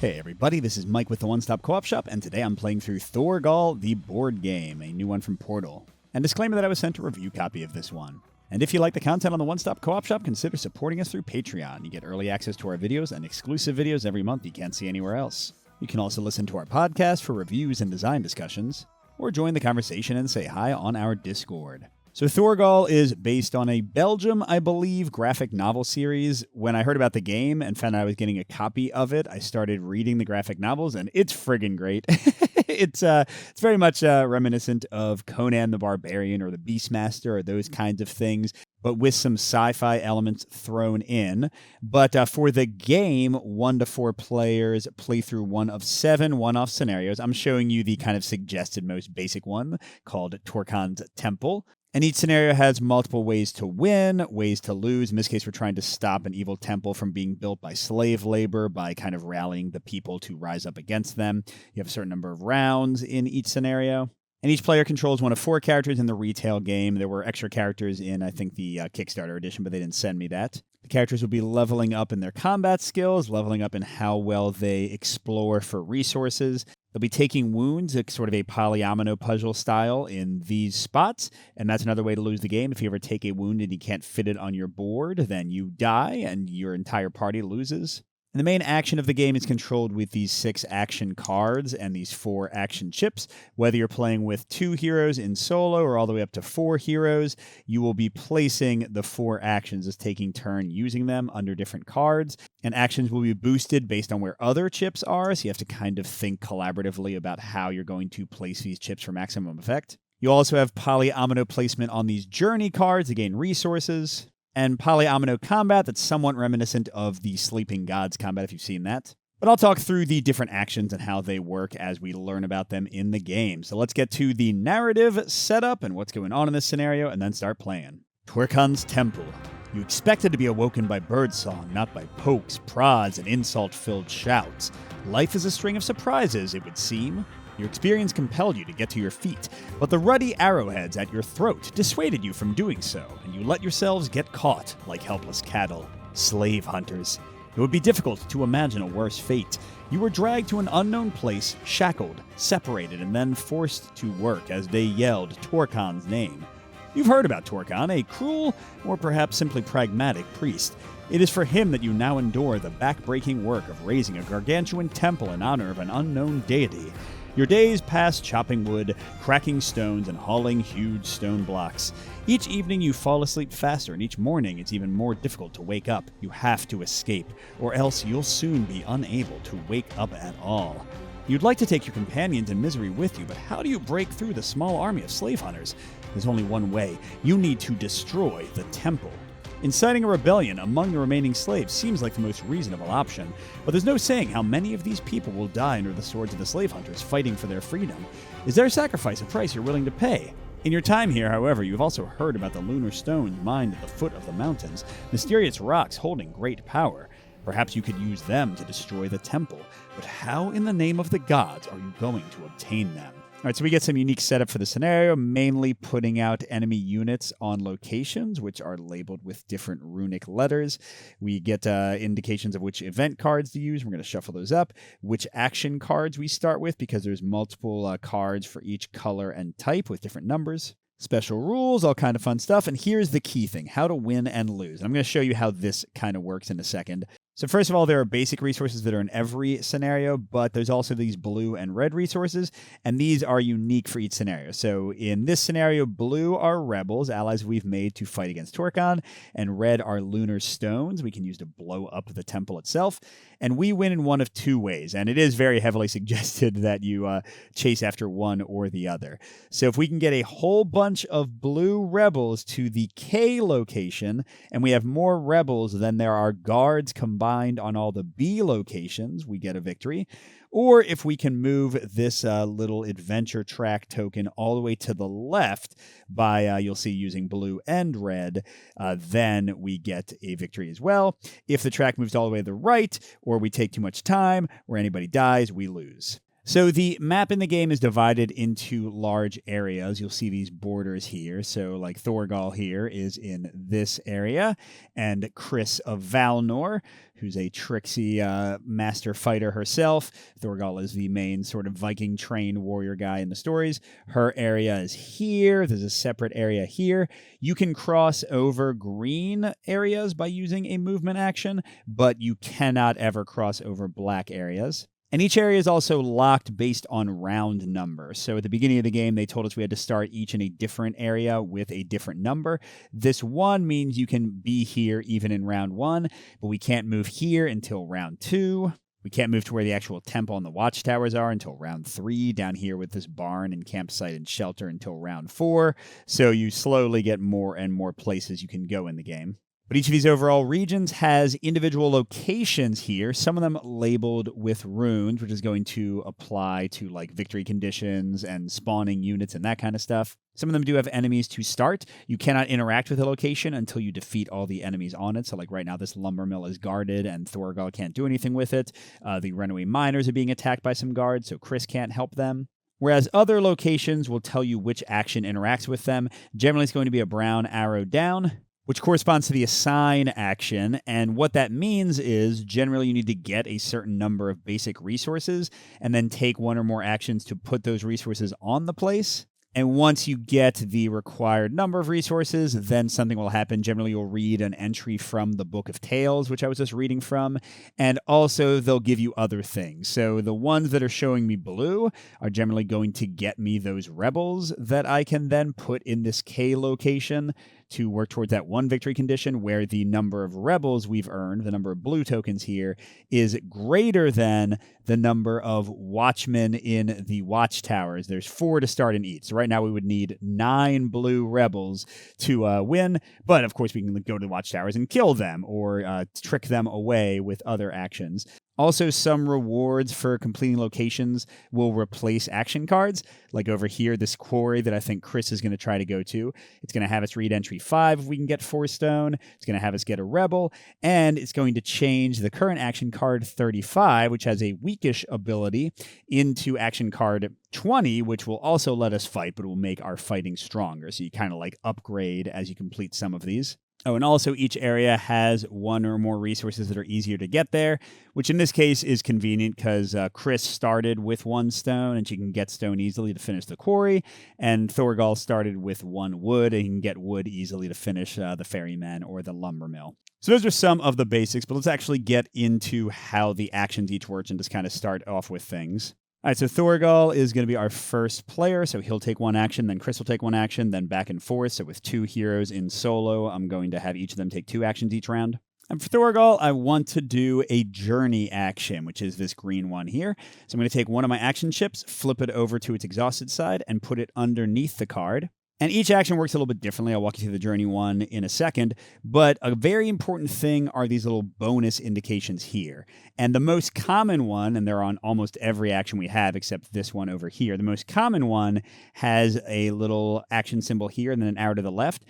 Hey everybody, this is Mike with the One Stop Co-op Shop, and today I'm playing through Thorgal, the board game, a new one from Portal. And disclaimer that I was sent a review copy of this one. And if you like the content on the One Stop Co-op Shop, consider supporting us through Patreon. You get early access to our videos and exclusive videos every month you can't see anywhere else. You can also listen to our podcast for reviews and design discussions, or join the conversation and say hi on our Discord. So Thorgal is based on a Belgium, I believe, graphic novel series. When I heard about the game and found out I was getting a copy of it, I started reading the graphic novels, and it's friggin' great. It's very much reminiscent of Conan the Barbarian or the Beastmaster or those kinds of things, but with some sci-fi elements thrown in. But for the game, 1 to 4 players play through one of 7 one-off scenarios. I'm showing you the kind of suggested most basic one called Thorgal's Temple. And each scenario has multiple ways to win, ways to lose. In this case, we're trying to stop an evil temple from being built by slave labor by kind of rallying the people to rise up against them. You have a certain number of rounds in each scenario. And each player controls one of 4 characters in the retail game. There were extra characters in, I think, the Kickstarter edition, but they didn't send me that. The characters will be leveling up in their combat skills, leveling up in how well they explore for resources. They'll be taking wounds, sort of a polyomino puzzle style in these spots, and that's another way to lose the game. If you ever take a wound and you can't fit it on your board, then you die and your entire party loses. And the main action of the game is controlled with these 6 action cards and these 4 action chips. Whether you're playing with 2 heroes in solo or all the way up to 4 heroes, you will be placing the 4 actions as taking turn using them under different cards. And actions will be boosted based on where other chips are, so you have to kind of think collaboratively about how you're going to place these chips for maximum effect. You also have polyomino placement on these journey cards to gain resources. And polyomino combat that's somewhat reminiscent of the Sleeping Gods combat, if you've seen that. But I'll talk through the different actions and how they work as we learn about them in the game. So let's get to the narrative setup and what's going on in this scenario, and then start playing. Thorgal's Temple. You expected to be awoken by birdsong, not by pokes, prods, and insult-filled shouts. Life is a string of surprises, it would seem. Your experience compelled you to get to your feet, but the ruddy arrowheads at your throat dissuaded you from doing so, and you let yourselves get caught like helpless cattle. Slave hunters. It would be difficult to imagine a worse fate. You were dragged to an unknown place, shackled, separated, and then forced to work as they yelled Thorgal's name. You've heard about Thorgal, a cruel, or perhaps simply pragmatic priest. It is for him that you now endure the back-breaking work of raising a gargantuan temple in honor of an unknown deity. Your days pass chopping wood, cracking stones, and hauling huge stone blocks. Each evening you fall asleep faster, and each morning it's even more difficult to wake up. You have to escape, or else you'll soon be unable to wake up at all. You'd like to take your companions in misery with you, but how do you break through the small army of slave hunters? There's only one way. You need to destroy the temple. Inciting a rebellion among the remaining slaves seems like the most reasonable option, but there's no saying how many of these people will die under the swords of the slave hunters fighting for their freedom. Is their sacrifice a price you're willing to pay? In your time here, however, you've also heard about the lunar stones mined at the foot of the mountains, mysterious rocks holding great power. Perhaps you could use them to destroy the temple, but how in the name of the gods are you going to obtain them? All right, so we get some unique setup for the scenario, mainly putting out enemy units on locations, which are labeled with different runic letters. We get indications of which event cards to use. We're going to shuffle those up. Which action cards we start with, because there's multiple cards for each color and type with different numbers. Special rules, all kind of fun stuff. And here's the key thing, how to win and lose. I'm going to show you how this kind of works in a second. So first of all, there are basic resources that are in every scenario, but there's also these blue and red resources, and these are unique for each scenario. So in this scenario, blue are rebels, allies we've made to fight against Thorgal, and red are lunar stones we can use to blow up the temple itself. And we win in one of 2 ways, and it is very heavily suggested that you chase after one or the other. So if we can get a whole bunch of blue rebels to the K location, and we have more rebels than there are guards combined on all the B locations, we get a victory. Or if we can move this little adventure track token all the way to the left by, you'll see, using blue and red, then we get a victory as well. If the track moves all the way to the right, or we take too much time, or anybody dies, we lose. So the map in the game is divided into large areas. You'll see these borders here. So like Thorgal here is in this area, and Chris of Valnor, who's a tricksy master fighter herself. Thorgal is the main sort of Viking trained warrior guy in the stories. Her area is here. There's a separate area here. You can cross over green areas by using a movement action, but you cannot ever cross over black areas. And each area is also locked based on round number. So at the beginning of the game, they told us we had to start each in a different area with a different number. This one means you can be here even in round 1, but we can't move here until round 2. We can't move to where the actual temple and the watchtowers are until round 3, down here with this barn and campsite and shelter until round 4. So you slowly get more and more places you can go in the game. But each of these overall regions has individual locations here, some of them labeled with runes, which is going to apply to like victory conditions and spawning units and that kind of stuff. Some of them do have enemies to start. You cannot interact with a location until you defeat all the enemies on it. So like right now, this lumber mill is guarded and Thorgal can't do anything with it. The runaway miners are being attacked by some guards, so Chris can't help them. Whereas other locations will tell you which action interacts with them. Generally, it's going to be a brown arrow down, which corresponds to the assign action. And what that means is generally you need to get a certain number of basic resources and then take one or more actions to put those resources on the place. And once you get the required number of resources, then something will happen. Generally, you'll read an entry from the Book of Tales, which I was just reading from, and also they'll give you other things. So the ones that are showing me blue are generally going to get me those rebels that I can then put in this K location to work towards that one victory condition where the number of rebels we've earned, the number of blue tokens here, is greater than the number of watchmen in the watchtowers. There's 4 to start in each. So right now we would need 9 blue rebels to win, but of course we can go to the watchtowers and kill them or trick them away with other actions. Also, some rewards for completing locations will replace action cards. Like over here, this quarry that I think Chris is going to try to go to. It's going to have us read entry 5 if we can get 4 stone. It's going to have us get a rebel. And it's going to change the current action card 35, which has a weakish ability, into action card 20, which will also let us fight, but will make our fighting stronger. So you kind of like upgrade as you complete some of these. Oh, and also each area has 1 or more resources that are easier to get there, which in this case is convenient because Chris started with 1 stone and she can get stone easily to finish the quarry, and Thorgal started with 1 wood and he can get wood easily to finish the ferryman or the lumber mill. So those are some of the basics, but let's actually get into how the actions each work and just kind of start off with things. All right, so Thorgal is going to be our first player, so he'll take 1 action, then Chris will take 1 action, then back and forth. So with 2 heroes in solo, I'm going to have each of them take 2 actions each round. And for Thorgal, I want to do a journey action, which is this green one here. So I'm going to take one of my action chips, flip it over to its exhausted side, and put it underneath the card. And each action works a little bit differently. I'll walk you through the journey one in a second. But a very important thing are these little bonus indications here. And the most common one, and they're on almost every action we have except this one over here, the most common one has a little action symbol here and then an arrow to the left.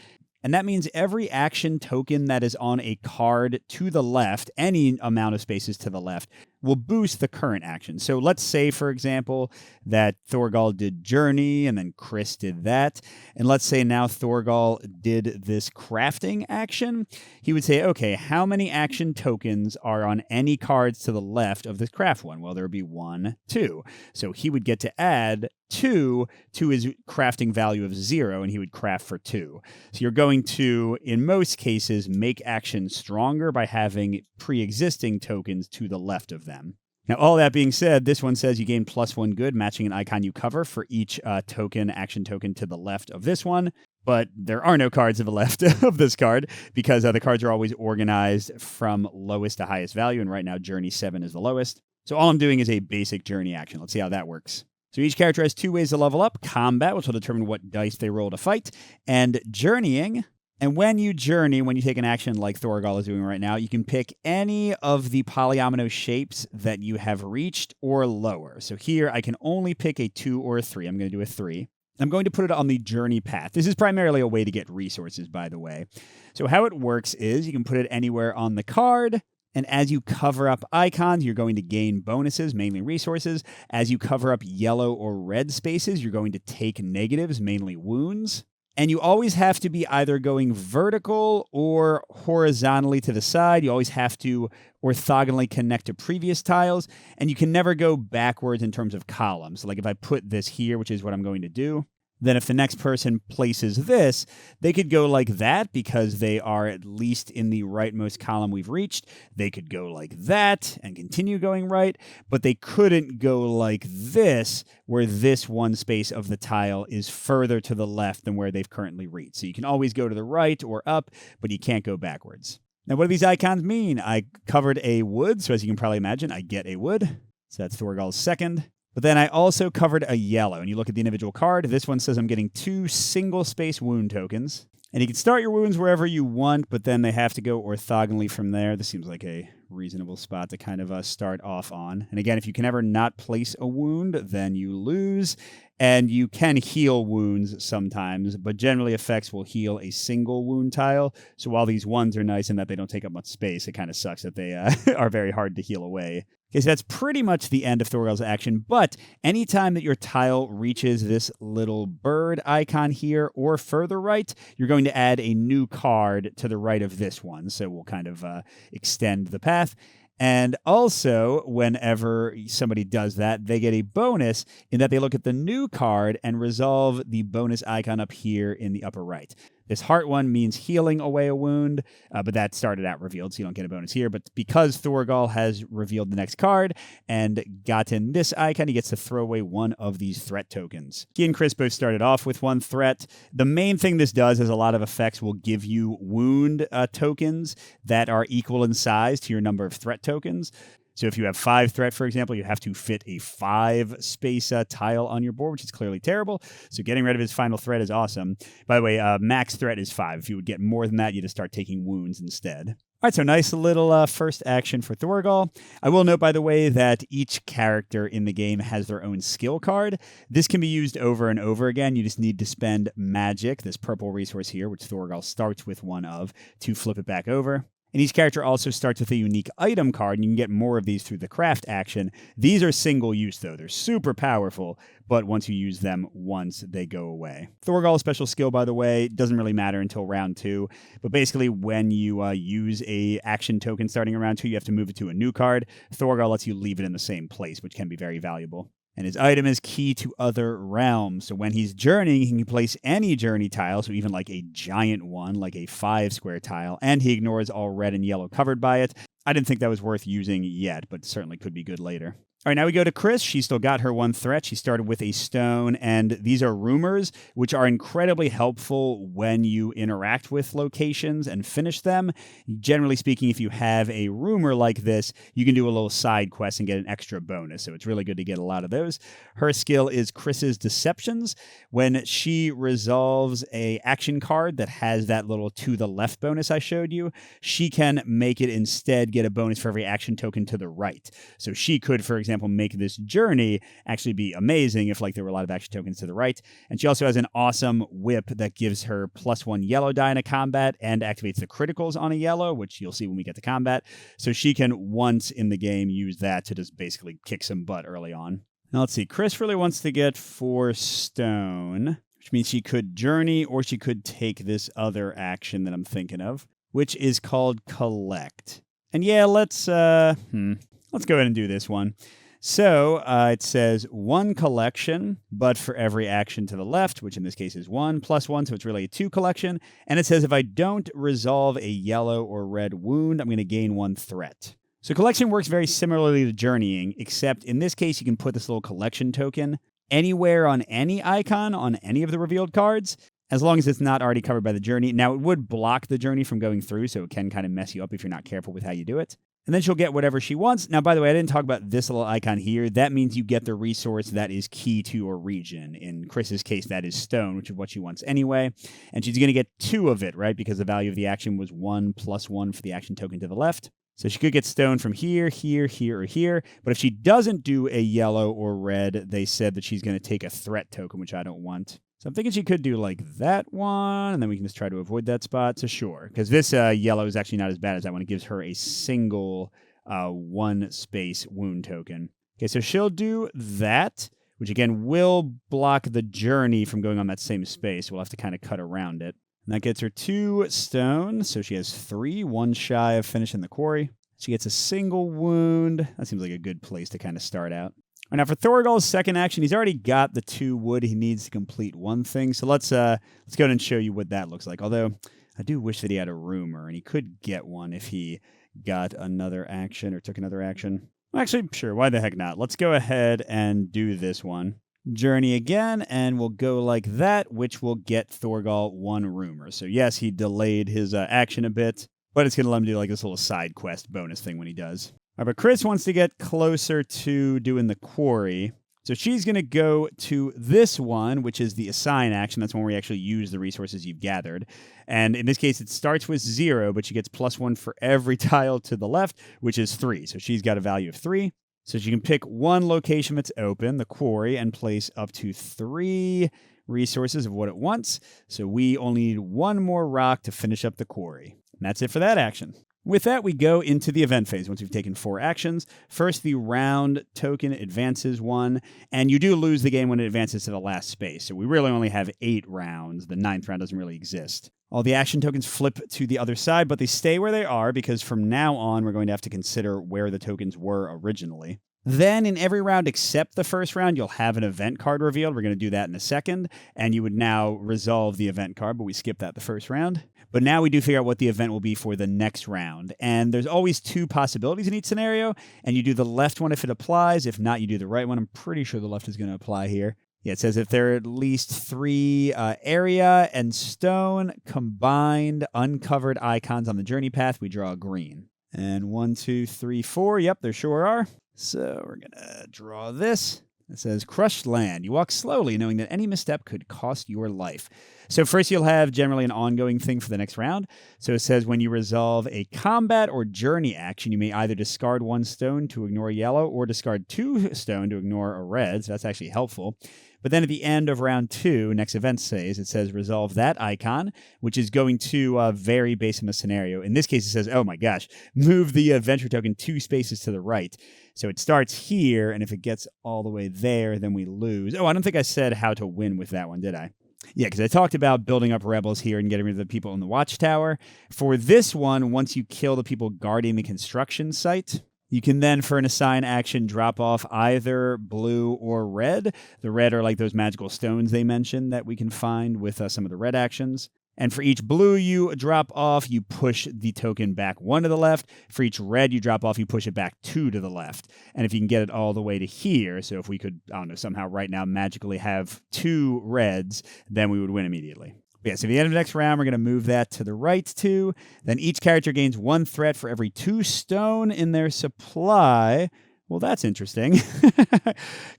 And that means every action token that is on a card to the left, any amount of spaces to the left, will boost the current action. So let's say, for example, that Thorgal did Journey and then Chris did that. And let's say now Thorgal did this crafting action. He would say, okay, how many action tokens are on any cards to the left of this craft one? Well, there would be 1, 2. So he would get to add 2 to his crafting value of 0, and he would craft for 2. So you're going to, in most cases, make actions stronger by having pre-existing tokens to the left of them. Now, all that being said, this one says you gain +1 good, matching an icon you cover for each action token to the left of this one. But there are no cards to the left of this card because the cards are always organized from lowest to highest value, and right now Journey 7 is the lowest. So all I'm doing is a basic journey action. Let's see how that works. So each character has 2 ways to level up: combat, which will determine what dice they roll to fight, and journeying. And when you journey, when you take an action like Thorgal is doing right now, you can pick any of the polyomino shapes that you have reached or lower. So here I can only pick a 2 or a 3. I'm going to do a 3. I'm going to put it on the journey path. This is primarily a way to get resources, by the way. So how it works is you can put it anywhere on the card, And as you cover up icons, you're going to gain bonuses, mainly resources. As you cover up yellow or red spaces, you're going to take negatives, mainly wounds. And you always have to be either going vertical or horizontally to the side. You always have to orthogonally connect to previous tiles. And you can never go backwards in terms of columns. Like if I put this here, which is what I'm going to do, then if the next person places this, they could go like that because they are at least in the rightmost column we've reached. They could go like that and continue going right, but they couldn't go like this, where this one space of the tile is further to the left than where they've currently reached. So you can always go to the right or up, but you can't go backwards. Now, what do these icons mean? I covered a wood, so as you can probably imagine, I get a wood. So that's Thorgal's second. But then I also covered a yellow, and you look at the individual card. This one says I'm getting 2 single-space wound tokens. And you can start your wounds wherever you want, but then they have to go orthogonally from there. This seems like a reasonable spot to kind of start off on. And again, if you can ever not place a wound, then you lose. And you can heal wounds sometimes, but generally effects will heal a single wound tile. So while these ones are nice in that they don't take up much space, it kind of sucks that they are very hard to heal away. Okay, so that's pretty much the end of Thorgal's action, but anytime that your tile reaches this little bird icon here or further right, you're going to add a new card to the right of this one. So we'll kind of extend the path. And also, whenever somebody does that, they get a bonus in that they look at the new card and resolve the bonus icon up here in the upper right. This heart one means healing away a wound, but that started out revealed, so you don't get a bonus here. But because Thorgal has revealed the next card and gotten this icon, he gets to throw away one of these threat tokens. He and Chris both started off with 1 threat. The main thing this does is a lot of effects will give you wound tokens that are equal in size to your number of threat tokens. So if you have 5 threat, for example, you have to fit a 5-space tile on your board, which is clearly terrible. So getting rid of his final threat is awesome. By the way, max threat is 5. If you would get more than that, you just start taking wounds instead. All right, so nice little first action for Thorgal. I will note, by the way, that each character in the game has their own skill card. This can be used over and over again. You just need to spend magic, this purple resource here, which Thorgal starts with one of, to flip it back over. And each character also starts with a unique item card, and you can get more of these through the craft action. These are single use, though. They're super powerful, but once you use them once, they go away. Thorgal's special skill, by the way, doesn't really matter until round 2, but basically when you use a action token starting in round 2, you have to move it to a new card. Thorgal lets you leave it in the same place, which can be very valuable. And his item is key to other realms. So when he's journeying, he can place any journey tile, so even like a giant one, like a 5-square tile, and he ignores all red and yellow covered by it. I didn't think that was worth using yet, but certainly could be good later. All right, now we go to Chris. She still got her 1 threat. She started with a stone, and these are rumors, which are incredibly helpful when you interact with locations and finish them. Generally speaking, if you have a rumor like this, you can do a little side quest and get an extra bonus, so it's really good to get a lot of those. Her skill is Chris's Deceptions. When she resolves a action card that has that little to the left bonus I showed you, she can make it instead get a bonus for every action token to the right. So she could, for example, make this journey actually be amazing if like there were a lot of action tokens to the right. And she also has an awesome whip that gives her +1 yellow die in a combat and activates the criticals on a yellow, which you'll see when we get to combat. So she can once in the game use that to just basically kick some butt early on. Now let's see, Chris really wants to get 4 stone, which means she could journey or she could take this other action that I'm thinking of, which is called collect. And yeah, let's go ahead and do this one. So it says 1 collection, but for every action to the left, which in this case is 1 + 1, so it's really a 2 collection. And it says if I don't resolve a yellow or red wound, I'm going to gain 1 threat. So collection works very similarly to journeying, except in this case you can put this little collection token anywhere on any icon on any of the revealed cards, as long as it's not already covered by the journey. Now, it would block the journey from going through, so it can kind of mess you up if you're not careful with how you do it. And then she'll get whatever she wants. Now, by the way, I didn't talk about this little icon here. That means you get the resource that is key to your region. In Chris's case, that is stone, which is what she wants anyway. And she's going to get 2 of it, right? Because the value of the action was 1 + 1 for the action token to the left. So she could get stone from here, here, here, or here. But if she doesn't do a yellow or red, they said that she's going to take a threat token, which I don't want. So I'm thinking she could do like that one, and then we can just try to avoid that spot. So sure, because this yellow is actually not as bad as that one. It gives her a single one space wound token. Okay, so she'll do that, which again will block the journey from going on that same space. We'll have to kind of cut around it. And that gets her 2 stone, so she has 3, 1 shy of finishing the quarry. She gets a single wound. That seems like a good place to kind of start out. All right, now for Thorgal's second action, he's already got the 2 wood he needs to complete one thing. So let's go ahead and show you what that looks like. Although I do wish that he had a rumor, and he could get one if he got another action or took another action. Actually, sure, why the heck not? Let's go ahead and do this one. Journey again, and we'll go like that, which will get Thorgal 1 rumor. So yes, he delayed his action a bit, but it's going to let him do like this little side quest bonus thing when he does. All right, but Chris wants to get closer to doing the quarry. So she's going to go to this one, which is the assign action. That's when we actually use the resources you've gathered. And in this case, it starts with 0, but she gets +1 for every tile to the left, which is 3. So she's got a value of 3. So she can pick one location that's open, the quarry, and place up to 3 resources of what it wants. So we only need 1 more rock to finish up the quarry. And that's it for that action. With that, we go into the event phase once we've taken 4 actions. First, the round token advances 1, and you do lose the game when it advances to the last space. So we really only have 8 rounds. The 9th round doesn't really exist. All the action tokens flip to the other side, but they stay where they are because from now on, we're going to have to consider where the tokens were originally. Then in every round except the first round, you'll have an event card revealed. We're going to do that in a second, and you would now resolve the event card, but we skipped that the first round. But now we do figure out what the event will be for the next round. And there's always 2 possibilities in each scenario, and you do the left one if it applies. If not, you do the right one. I'm pretty sure the left is going to apply here. Yeah, it says if there are at least 3 area and stone combined uncovered icons on the journey path, we draw a green. And 1, 2, 3, 4. Yep, there sure are. So we're going to draw this. It says, crushed land. You walk slowly, knowing that any misstep could cost your life. So first you'll have generally an ongoing thing for the next round. So it says when you resolve a combat or journey action, you may either discard 1 stone to ignore yellow or discard 2 stone to ignore a red. So that's actually helpful. But then at the end of round 2, next event phase, it says resolve that icon, which is going to vary based on the scenario. In this case, it says, oh my gosh, move the adventure token 2 spaces to the right. So it starts here, and if it gets all the way there, then we lose. Oh, I don't think I said how to win with that one, did I? Yeah, because I talked about building up rebels here and getting rid of the people in the watchtower. For this one, once you kill the people guarding the construction site, you can then, for an assign action, drop off either blue or red. The red are like those magical stones they mentioned that we can find with some of the red actions. And for each blue you drop off, you push the token back 1 to the left. For each red you drop off, you push it back 2 to the left. And if you can get it all the way to here, so if we could, I don't know, somehow right now magically have 2 reds, then we would win immediately. Yeah, so at the end of the next round, we're going to move that to the right 2. Then each character gains 1 threat for every 2 stone in their supply. Well, that's interesting.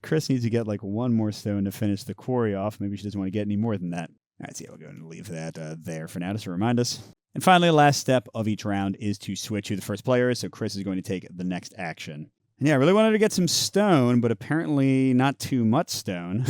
Chris needs to get like 1 more stone to finish the quarry off. Maybe she doesn't want to get any more than that. All right, so yeah, we'll go ahead and leave that there for now just to remind us. And finally, the last step of each round is to switch who the first player is. So Chris is going to take the next action. And yeah, I really wanted to get some stone, but apparently not too much stone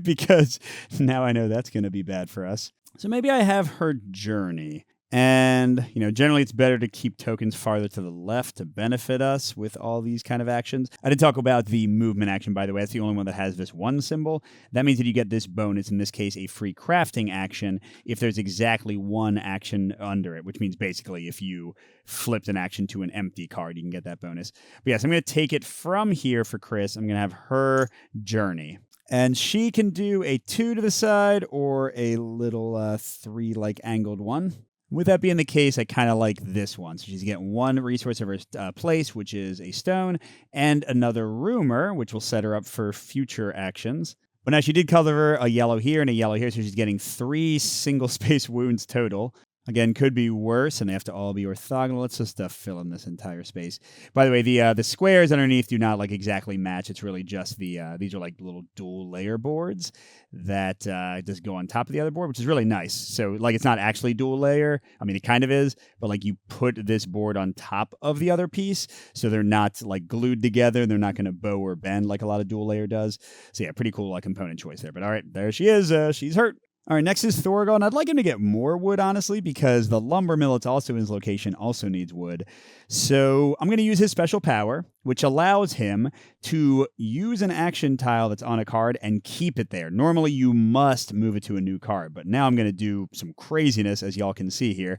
because now I know that's going to be bad for us. So maybe I have her journey. And, generally it's better to keep tokens farther to the left to benefit us with all these kind of actions. I didn't talk about the movement action, by the way. That's the only one that has this 1 symbol. That means that you get this bonus, in this case, a free crafting action, if there's exactly 1 action under it, which means basically if you flipped an action to an empty card, you can get that bonus. But yes, I'm going to take it from here for Chris. I'm going to have her journey. And she can do a 2 to the side or a little 3 like angled one. With that being the case, I kind of like this one. So she's getting 1 resource of her place, which is a stone, and another rumor, which will set her up for future actions. But now she did cover a yellow here and a yellow here, so she's getting 3 single space wounds total. Again, could be worse, and they have to all be orthogonal. Let's just fill in this entire space. By the way, the squares underneath do not like exactly match. It's really just these are like little dual layer boards that just go on top of the other board, which is really nice. So like it's not actually dual layer. I mean, it kind of is, but like you put this board on top of the other piece, so they're not like glued together. They're not going to bow or bend like a lot of dual layer does. So yeah, pretty cool component choice there. But all right, there she is. She's hurt. All right, next is Thorgal, and I'd like him to get more wood, honestly, because the lumber mill that's also in his location also needs wood. So I'm going to use his special power, which allows him to use an action tile that's on a card and keep it there. Normally, you must move it to a new card, but now I'm going to do some craziness, as y'all can see here.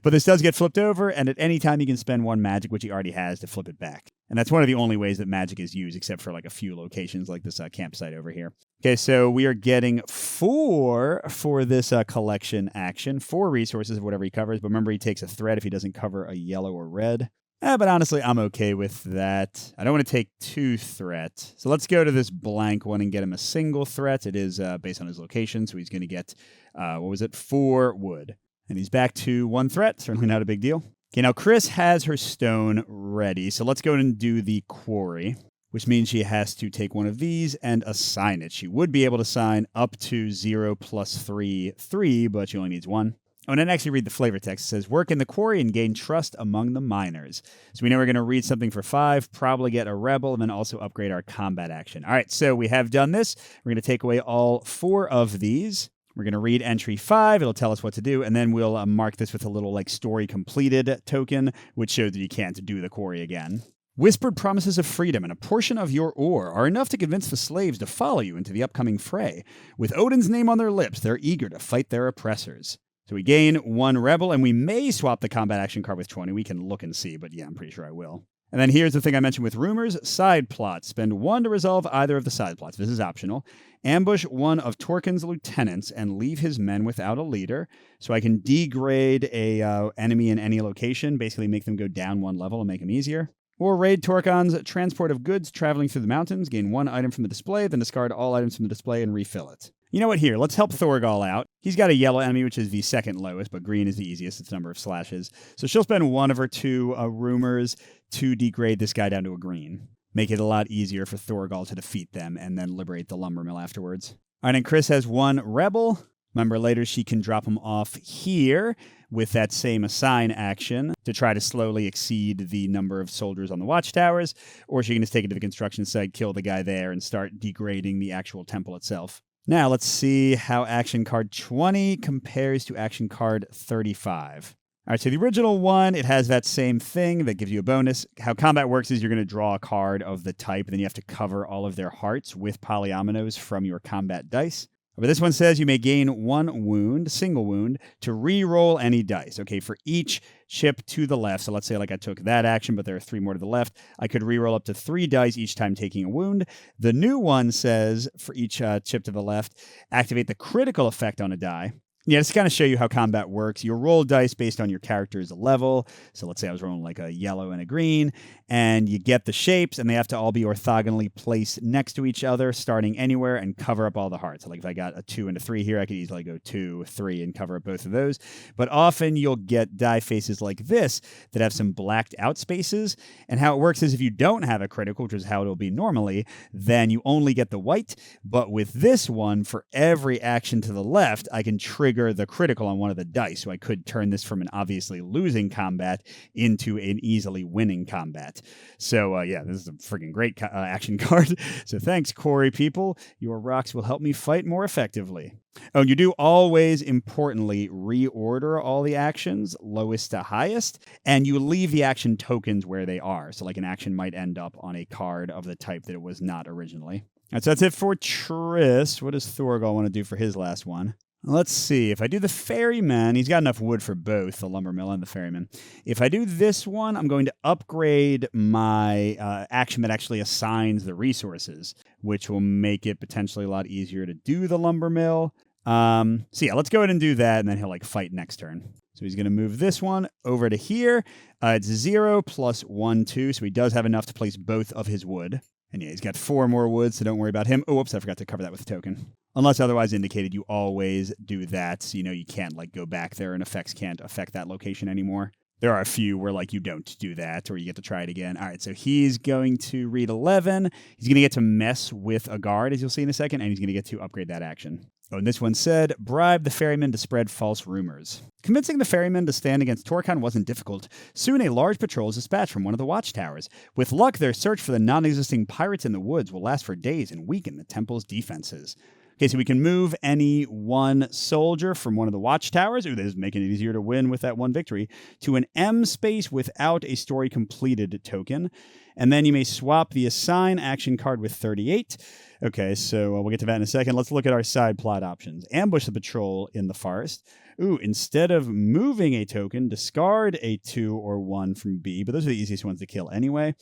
But this does get flipped over, and at any time, he can spend one magic, which he already has, to flip it back. And that's one of the only ways that magic is used, except for like a few locations like this campsite over here. Okay, so we are getting 4 for this collection action, 4 resources of whatever he covers. But remember, he takes a threat if he doesn't cover a yellow or red. But honestly, I'm okay with that. I don't want to take 2 threat. So let's go to this blank one and get him a single threat. It is based on his location, so he's going to get, 4 wood. And he's back to 1 threat. Certainly not a big deal. Okay, now Chris has her stone ready, so let's go and do the quarry, which means she has to take one of these and assign it. She would be able to assign up to 0 plus 3, 3, but she only needs 1. Oh, and then actually read the flavor text. It says, work in the quarry and gain trust among the miners. So we know we're going to read something for 5, probably get a rebel, and then also upgrade our combat action. All right, so we have done this. We're going to take away all 4 of these. We're going to read entry 5. It'll tell us what to do, and then we'll mark this with a little like story completed token, which shows that you can't do the quarry again. Whispered promises of freedom and a portion of your ore are enough to convince the slaves to follow you into the upcoming fray. With Odin's name on their lips, they're eager to fight their oppressors. So we gain 1 rebel, and we may swap the combat action card with 20. We can look and see, but yeah, I'm pretty sure I will. And then here's the thing I mentioned with rumors, side plots. Spend 1 to resolve either of the side plots. This is optional. Ambush 1 of Torkin's lieutenants and leave his men without a leader. So I can degrade a enemy in any location, basically make them go down 1 level and make them easier. Or raid Torkon's transport of goods traveling through the mountains, gain 1 item from the display, then discard all items from the display and refill it. You know what, here, let's help Thorgal out. He's got a yellow enemy, which is the second lowest, but green is the easiest. It's the number of slashes. So she'll spend 1 of her 2 rumors to degrade this guy down to a green. Make it a lot easier for Thorgal to defeat them and then liberate the lumber mill afterwards. All right, and Chris has 1 rebel. Remember, later she can drop him off here with that same assign action to try to slowly exceed the number of soldiers on the watchtowers, or she can just take it to the construction site, kill the guy there, and start degrading the actual temple itself. Now, let's see how action card 20 compares to action card 35. All right, so the original one, it has that same thing that gives you a bonus. How combat works is you're going to draw a card of the type, and then you have to cover all of their hearts with polyominoes from your combat dice. But this one says you may gain 1 wound, single wound, to re-roll any dice. Okay, for each chip to the left, so let's say like I took that action, but there are 3 more to the left, I could re-roll up to 3 dice each time taking a wound. The new one says for each chip to the left, activate the critical effect on a die. Yeah, just to kind of show you how combat works. You roll dice based on your character's level. So let's say I was rolling like a yellow and a green, and you get the shapes, and they have to all be orthogonally placed next to each other, starting anywhere, and cover up all the hearts. So like if I got a 2 and a 3 here, I could easily go 2, 3, and cover up both of those. But often you'll get die faces like this that have some blacked out spaces. And how it works is if you don't have a critical, which is how it'll be normally, then you only get the white. But with this one, for every action to the left, I can trigger the critical on one of the dice. So I could turn this from an obviously losing combat into an easily winning combat. So yeah, this is a freaking great action card. So thanks, Corey people. Your rocks will help me fight more effectively. Oh, and you do always, importantly, reorder all the actions, lowest to highest, and you leave the action tokens where they are. So like an action might end up on a card of the type that it was not originally. All right, so that's it for Triss. What does Thorgal want to do for his last one? Let's see. If I do the ferryman, he's got enough wood for both the lumber mill and the ferryman. If I do this one, I'm going to upgrade my action that actually assigns the resources, which will make it potentially a lot easier to do the lumber mill. So yeah, let's go ahead and do that, and then he'll like fight next turn. So he's going to move this one over to here. It's 0 plus 1, 2, so he does have enough to place both of his wood. And yeah, he's got 4 more wood, so don't worry about him. Oh, whoops, I forgot to cover that with a token. Unless otherwise indicated, you always do that. So, you can't like go back there and effects can't affect that location anymore. There are a few where like you don't do that or you get to try it again. All right, so he's going to read 11. He's going to get to mess with a guard, as you'll see in a second, and he's going to get to upgrade that action. Oh, and this one said, bribe the ferryman to spread false rumors. Convincing the ferryman to stand against Torkan wasn't difficult. Soon a large patrol is dispatched from one of the watchtowers. With luck, their search for the non-existing pirates in the woods will last for days and weaken the temple's defenses. Okay, so we can move any one soldier from one of the watchtowers, this is making it easier to win with that one victory, to an M space without a story completed token. And then you may swap the assign action card with 38. Okay, so we'll get to that in a second. Let's look at our side plot options. Ambush the patrol in the forest. Instead of moving a token, discard a 2 or 1 from B, but those are the easiest ones to kill anyway.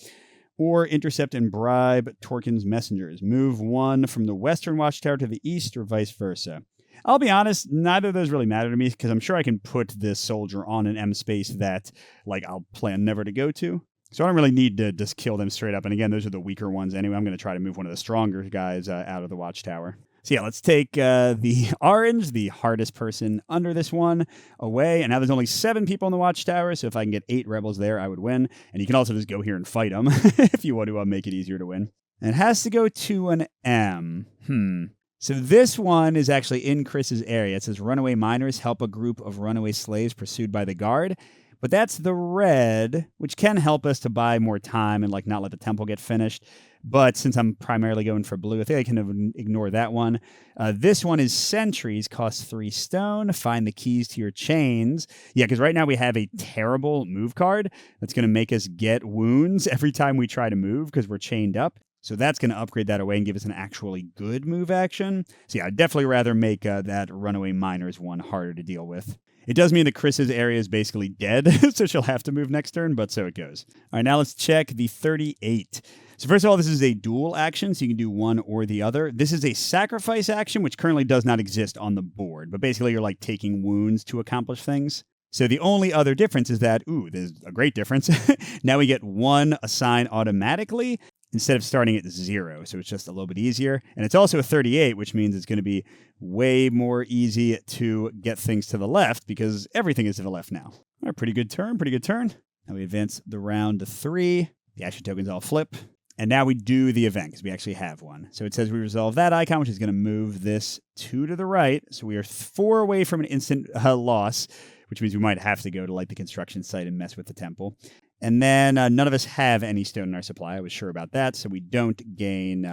Or intercept and bribe Torkin's messengers. Move one from the western watchtower to the east or vice versa. I'll be honest, neither of those really matter to me because I'm sure I can put this soldier on an M space that I'll plan never to go to. So I don't really need to just kill them straight up. And again, those are the weaker ones anyway. I'm going to try to move one of the stronger guys out of the watchtower. So yeah, let's take the orange, the hardest person under this one, away. And now there's only 7 people in the watchtower, so if I can get 8 rebels there, I would win. And you can also just go here and fight them if you want to make it easier to win. And it has to go to an M. So this one is actually in Chris's area. It says runaway miners help a group of runaway slaves pursued by the guard. But that's the red, which can help us to buy more time and not let the temple get finished. But since I'm primarily going for blue, I think I can ignore that one. This one is sentries, costs 3 stone. Find the keys to your chains. Yeah, because right now we have a terrible move card that's going to make us get wounds every time we try to move because we're chained up. So that's going to upgrade that away and give us an actually good move action. So yeah, I'd definitely rather make that runaway miners one harder to deal with. It does mean that Chris's area is basically dead, so she'll have to move next turn, but so it goes. All right, now let's check the 38. So first of all, this is a dual action, so you can do one or the other. This is a sacrifice action, which currently does not exist on the board, but basically you're taking wounds to accomplish things. So the only other difference is that, there's a great difference. Now we get 1 assign automatically instead of starting at 0. So it's just a little bit easier. And it's also a 38, which means it's going to be way more easy to get things to the left because everything is to the left now. All right, pretty good turn. Now we advance the round to 3. The action tokens all flip. And now we do the event because we actually have one. So it says we resolve that icon, which is going to move this 2 to the right. So we are 4 away from an instant loss, which means we might have to go to the construction site and mess with the temple. And then none of us have any stone in our supply. I was sure about that, so we don't gain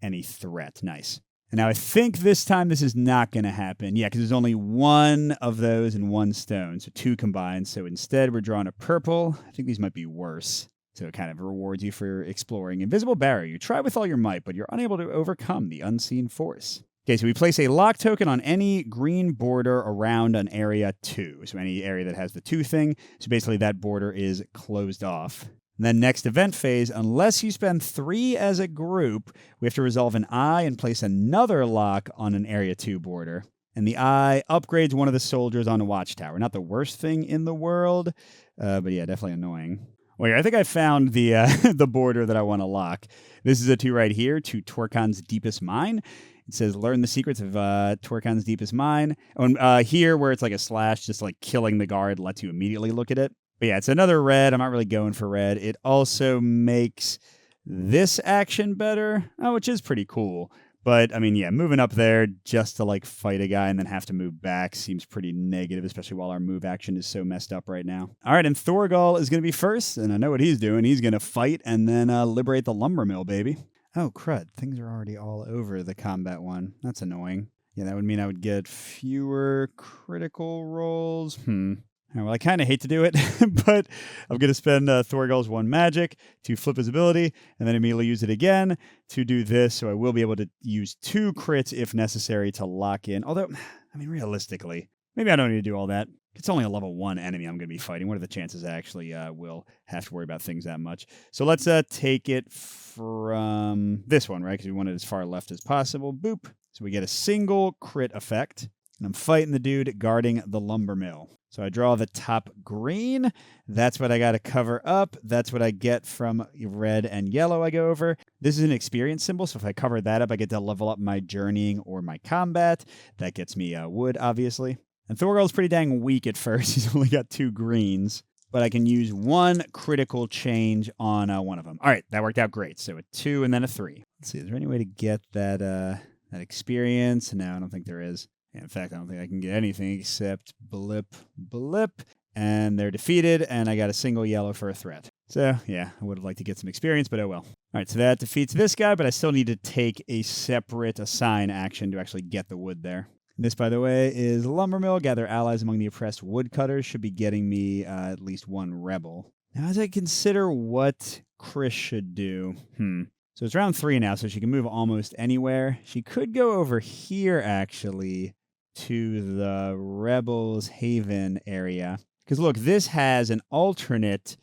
any threat. Nice. And now I think this time this is not going to happen. Yeah, because there's only 1 of those and 1 stone, so 2 combined. So instead we're drawing a purple. I think these might be worse. So it kind of rewards you for exploring. Invisible barrier. You try with all your might, but you're unable to overcome the unseen force. Okay, so we place a lock token on any green border around an area 2. So any area that has the 2 thing. So basically that border is closed off. And then next event phase, unless you spend 3 as a group, we have to resolve an eye and place another lock on an area 2 border. And the eye upgrades one of the soldiers on a watchtower. Not the worst thing in the world, but yeah, definitely annoying. Wait, I think I found the the border that I want to lock. This is a 2 right here, to Torkan's deepest mine. It says, learn the secrets of Torkan's deepest mine. And here, where it's a slash, just killing the guard lets you immediately look at it. But yeah, it's another red. I'm not really going for red. It also makes this action better, which is pretty cool. But, I mean, yeah, moving up there just to, fight a guy and then have to move back seems pretty negative, especially while our move action is so messed up right now. All right, and Thorgal is going to be first, and I know what he's doing. He's going to fight and then liberate the lumber mill, baby. Oh, crud. Things are already all over the combat one. That's annoying. Yeah, that would mean I would get fewer critical rolls. Well, I kind of hate to do it, but I'm going to spend Thorgal's 1 magic to flip his ability, and then immediately use it again to do this, so I will be able to use 2 crits if necessary to lock in. Although, I mean, realistically, maybe I don't need to do all that. It's only a level 1 enemy I'm going to be fighting. What are the chances I actually will have to worry about things that much? So let's take it from this one, right? Because we want it as far left as possible. Boop. So we get a single crit effect. And I'm fighting the dude guarding the lumber mill. So I draw the top green. That's what I got to cover up. That's what I get from red and yellow I go over. This is an experience symbol, so if I cover that up, I get to level up my journeying or my combat. That gets me wood, obviously. And Thorgal's pretty dang weak at first. He's only got 2 greens. But I can use 1 critical change on one of them. All right, that worked out great. So a 2 and then a 3. Let's see, is there any way to get that that experience? No, I don't think there is. In fact, I don't think I can get anything except blip, blip, and they're defeated, and I got a single yellow for a threat. So, yeah, I would have liked to get some experience, but oh well. All right, so that defeats this guy, but I still need to take a separate assign action to actually get the wood there. This, by the way, is Lumber Mill. Gather allies among the oppressed woodcutters. Should be getting me at least 1 rebel. Now, as I consider what Chris should do, So it's round 3 now, so she can move almost anywhere. She could go over here, actually, to the Rebels Haven area. Because look, this has an alternate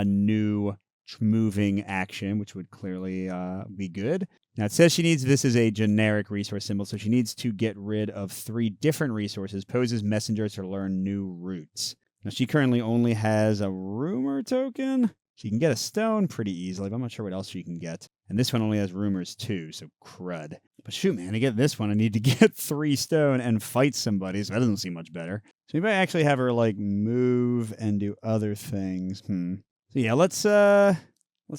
new moving action, which would clearly be good. Now it says she needs, this is a generic resource symbol, so she needs to get rid of 3 different resources, poses messengers to learn new routes. Now she currently only has a rumor token. She can get a stone pretty easily, but I'm not sure what else she can get. And this one only has rumors too, so crud. But shoot, man, to get this one, I need to get 3 stone and fight somebody, so that doesn't seem much better. So maybe I actually have her, like, move and do other things. So yeah, let's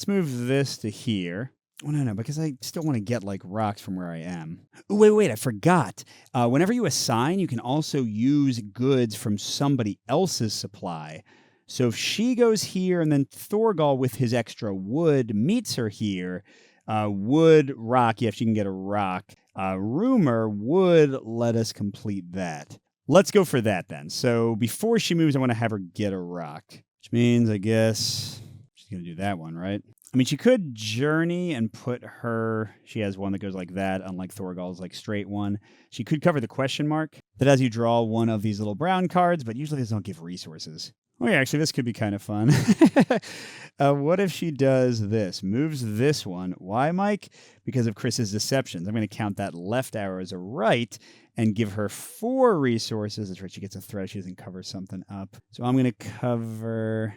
move this to here. Oh, no, because I still want to get, like, rocks from where I am. Oh, wait, I forgot. Whenever you assign, you can also use goods from somebody else's supply. So if she goes here and then Thorgal with his extra wood meets her here, wood, rock, yeah, if she can get a rock. Rumor would let us complete that. Let's go for that then. So before she moves, I want to have her get a rock, which means I guess she's going to do that one, right? I mean, she could journey and put her, she has one that goes like that, unlike Thorgal's like straight one. She could cover the question mark that as you draw one of these little brown cards, but usually these don't give resources. Oh yeah, actually this could be kind of fun. What if she does this? Moves this one. Why, Mike? Because of Chris's deceptions. I'm going to count that left arrow as a right and give her 4 resources. That's right, she gets a threat. She doesn't cover something up. So I'm going to cover...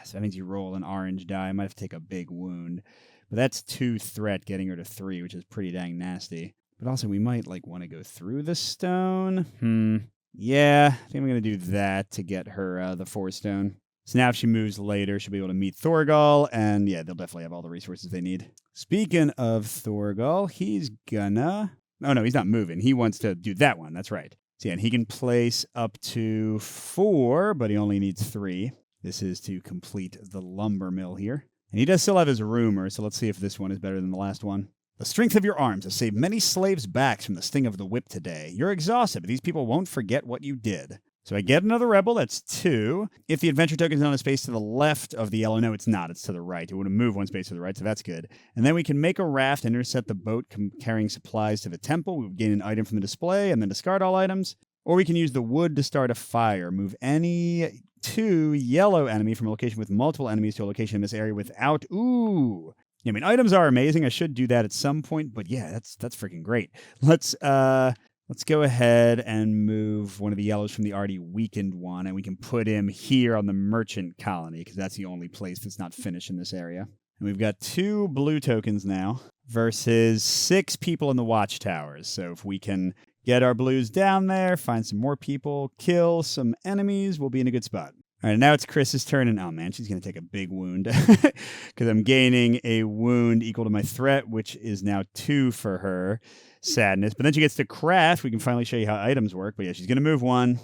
So that means you roll an orange die. I might have to take a big wound. But that's 2 threat, getting her to 3, which is pretty dang nasty. But also we might like want to go through the stone. Yeah, I think I'm going to do that to get her the 4 stone. So now if she moves later, she'll be able to meet Thorgal, and yeah, they'll definitely have all the resources they need. Speaking of Thorgal, he's gonna... Oh no, he's not moving. He wants to do that one, that's right. So yeah, and he can place up to 4, but he only needs 3. This is to complete the lumber mill here. And he does still have his rumor, so let's see if this one is better than the last one. The strength of your arms has saved many slaves' backs from the sting of the whip today. You're exhausted, but these people won't forget what you did. So I get another rebel, that's 2. If the adventure token is on a space to the left of the yellow, no, it's not, it's to the right. It would have moved 1 space to the right, so that's good. And then we can make a raft and intercept the boat carrying supplies to the temple. We would gain an item from the display and then discard all items. Or we can use the wood to start a fire. Move any 2 yellow enemy from a location with multiple enemies to a location in this area without... Ooh... I mean, items are amazing. I should do that at some point, but yeah, that's freaking great. Let's go ahead and move one of the yellows from the already weakened one, and we can put him here on the merchant colony, because that's the only place that's not finished in this area. And we've got 2 blue tokens now versus 6 people in the watchtowers. So if we can get our blues down there, find some more people, kill some enemies, we'll be in a good spot. All right, now it's Chris's turn, and oh man, she's going to take a big wound because I'm gaining a wound equal to my threat, which is now 2 for her. Sadness. But then she gets to craft. We can finally show you how items work. But yeah, she's going to move 1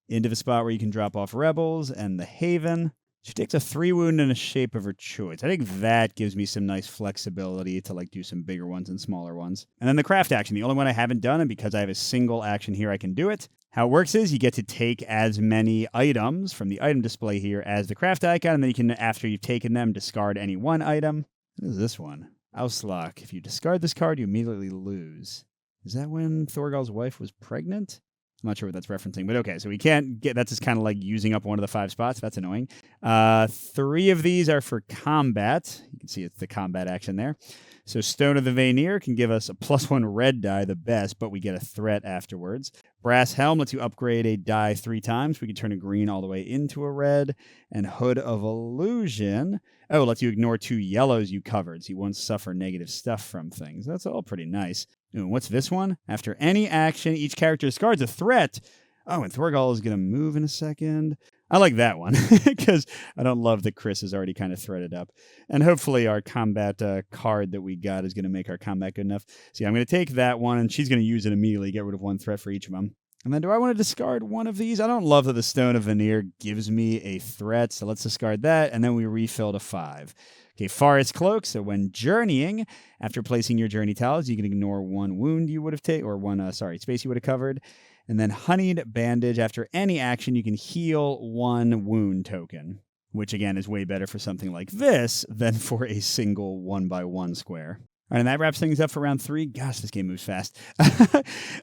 into the spot where you can drop off rebels and the haven. She takes a 3 wound in a shape of her choice. I think that gives me some nice flexibility to like do some bigger ones and smaller ones. And then the craft action, the only one I haven't done, and because I have a single action here, I can do it. How it works is you get to take as many items from the item display here as the craft icon, and then you can, after you've taken them, discard any 1 item. What is this one? Auslock. If you discard this card, you immediately lose. Is that when Thorgal's wife was pregnant? I'm not sure what that's referencing, but okay, so we can't get, that's just kind of like using up one of the 5 spots. That's annoying. 3 of these are for combat. You can see it's the combat action there. So Stone of the Vanir can give us a +1 red die, the best, but we get a threat afterwards. Brass Helm lets you upgrade a die 3 times. We can turn a green all the way into a red. And Hood of Illusion, lets you ignore 2 yellows you covered, so you won't suffer negative stuff from things. That's all pretty nice. Ooh, what's this one? After any action, each character discards a threat. Oh, and Thorgal is going to move in a second. I like that one because I don't love that Chris is already kind of threaded up. And hopefully our combat card that we got is going to make our combat good enough. So yeah, I'm going to take that one, and she's going to use it immediately, get rid of 1 threat for each of them. And then do I want to discard one of these? I don't love that the Stone of Veneer gives me a threat, so let's discard that, and then we refill to 5. Okay, Forest Cloak. So when journeying, after placing your journey tiles, you can ignore 1 wound you would have taken, or 1 space you would have covered. And then Honeyed Bandage. After any action, you can heal 1 wound token, which again is way better for something like this than for a single 1x1 square. All right, and that wraps things up for round 3. Gosh, this game moves fast.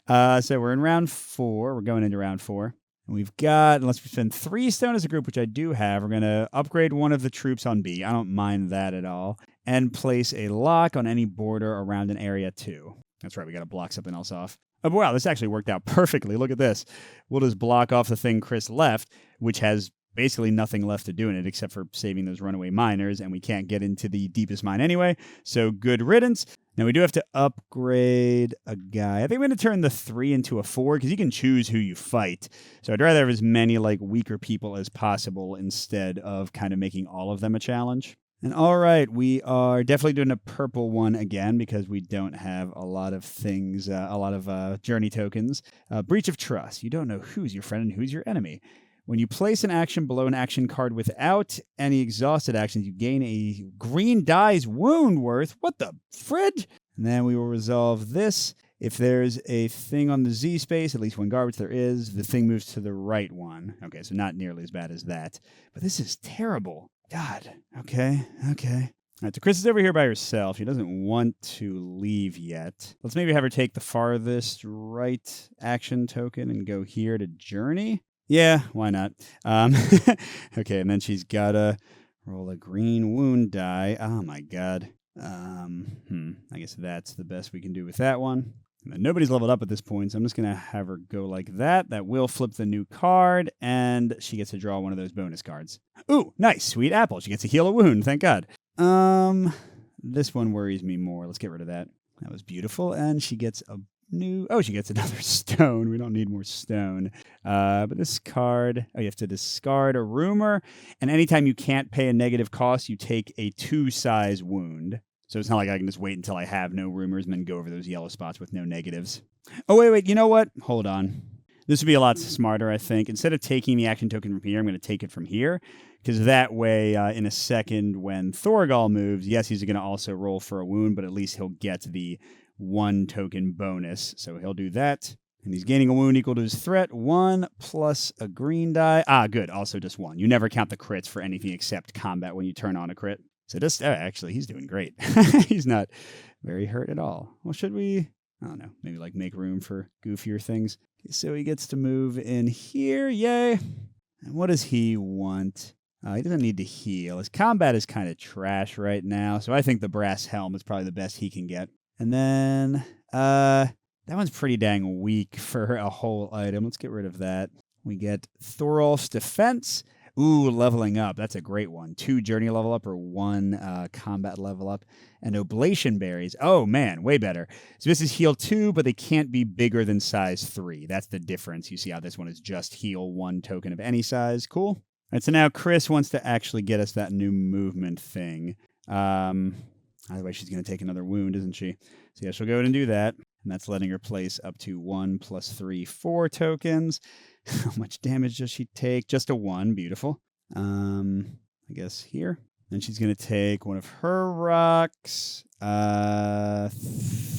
So we're in round 4. We're going into round 4. And we've got, unless we spend 3 stone as a group, which I do have, we're going to upgrade one of the troops on B. I don't mind that at all. And place a lock on any border around an area 2. That's right, we got to block something else off. Oh, wow, this actually worked out perfectly. Look at this. We'll just block off the thing Chris left, which has basically nothing left to do in it except for saving those runaway miners, and we can't get into the deepest mine anyway, so good riddance. Now, we do have to upgrade a guy. I think we're going to turn the 3 into a 4 because you can choose who you fight. So I'd rather have as many weaker people as possible instead of kind of making all of them a challenge. And all right, we are definitely doing a purple one again because we don't have a lot of things, journey tokens. Breach of Trust. You don't know who's your friend and who's your enemy. When you place an action below an action card without any exhausted actions, you gain a green die's wound worth. What the fridge? And then we will resolve this. If there's a thing on the Z space, at least 1 garbage there is, the thing moves to the right one. Okay, so not nearly as bad as that. But this is terrible. God. Okay. All right, so Chris is over here by herself. She doesn't want to leave yet. Let's maybe have her take the farthest right action token and go here to journey. Yeah, why not? Okay, and then she's got to roll a green wound die. Oh, my God. I guess that's the best we can do with that one. And nobody's leveled up at this point, so I'm just going to have her go like that. That will flip the new card, and she gets to draw one of those bonus cards. Ooh, nice. Sweet apple. She gets to heal a wound. Thank God. This one worries me more. Let's get rid of that. That was beautiful, and she gets a she gets another stone. We don't need more stone. But this card, you have to discard a rumor, and anytime you can't pay a negative cost, you take a 2-size wound. So it's not like I can just wait until I have no rumors and then go over those yellow spots with no negatives. Oh, wait, you know what? Hold on. This would be a lot smarter, I think. Instead of taking the action token from here, I'm going to take it from here, because that way, in a second, when Thorgal moves, yes, he's going to also roll for a wound, but at least he'll get the 1 token bonus. So he'll do that. And he's gaining a wound equal to his threat. 1 plus a green die. Ah, good. Also just 1. You never count the crits for anything except combat when you turn on a crit. So just, actually, he's doing great. He's not very hurt at all. Well, should we, I don't know, maybe make room for goofier things? Okay, so he gets to move in here. Yay. And what does he want? He doesn't need to heal. His combat is kind of trash right now, so I think the Brass Helm is probably the best he can get. And then, that one's pretty dang weak for a whole item. Let's get rid of that. We get Thorolf's Defense. Ooh, leveling up. That's a great one. 2 journey level up or 1 combat level up. And Oblation Berries. Oh, man, way better. So this is heal 2, but they can't be bigger than size 3. That's the difference. You see how this one is just heal 1 token of any size. Cool. All right, so now Chris wants to actually get us that new movement thing. Otherwise, she's going to take another wound, isn't she? So yeah, she'll go ahead and do that. And that's letting her place up to 1 plus 3, 4 tokens. How much damage does she take? Just a 1. Beautiful. I guess here. Then she's going to take one of her rocks,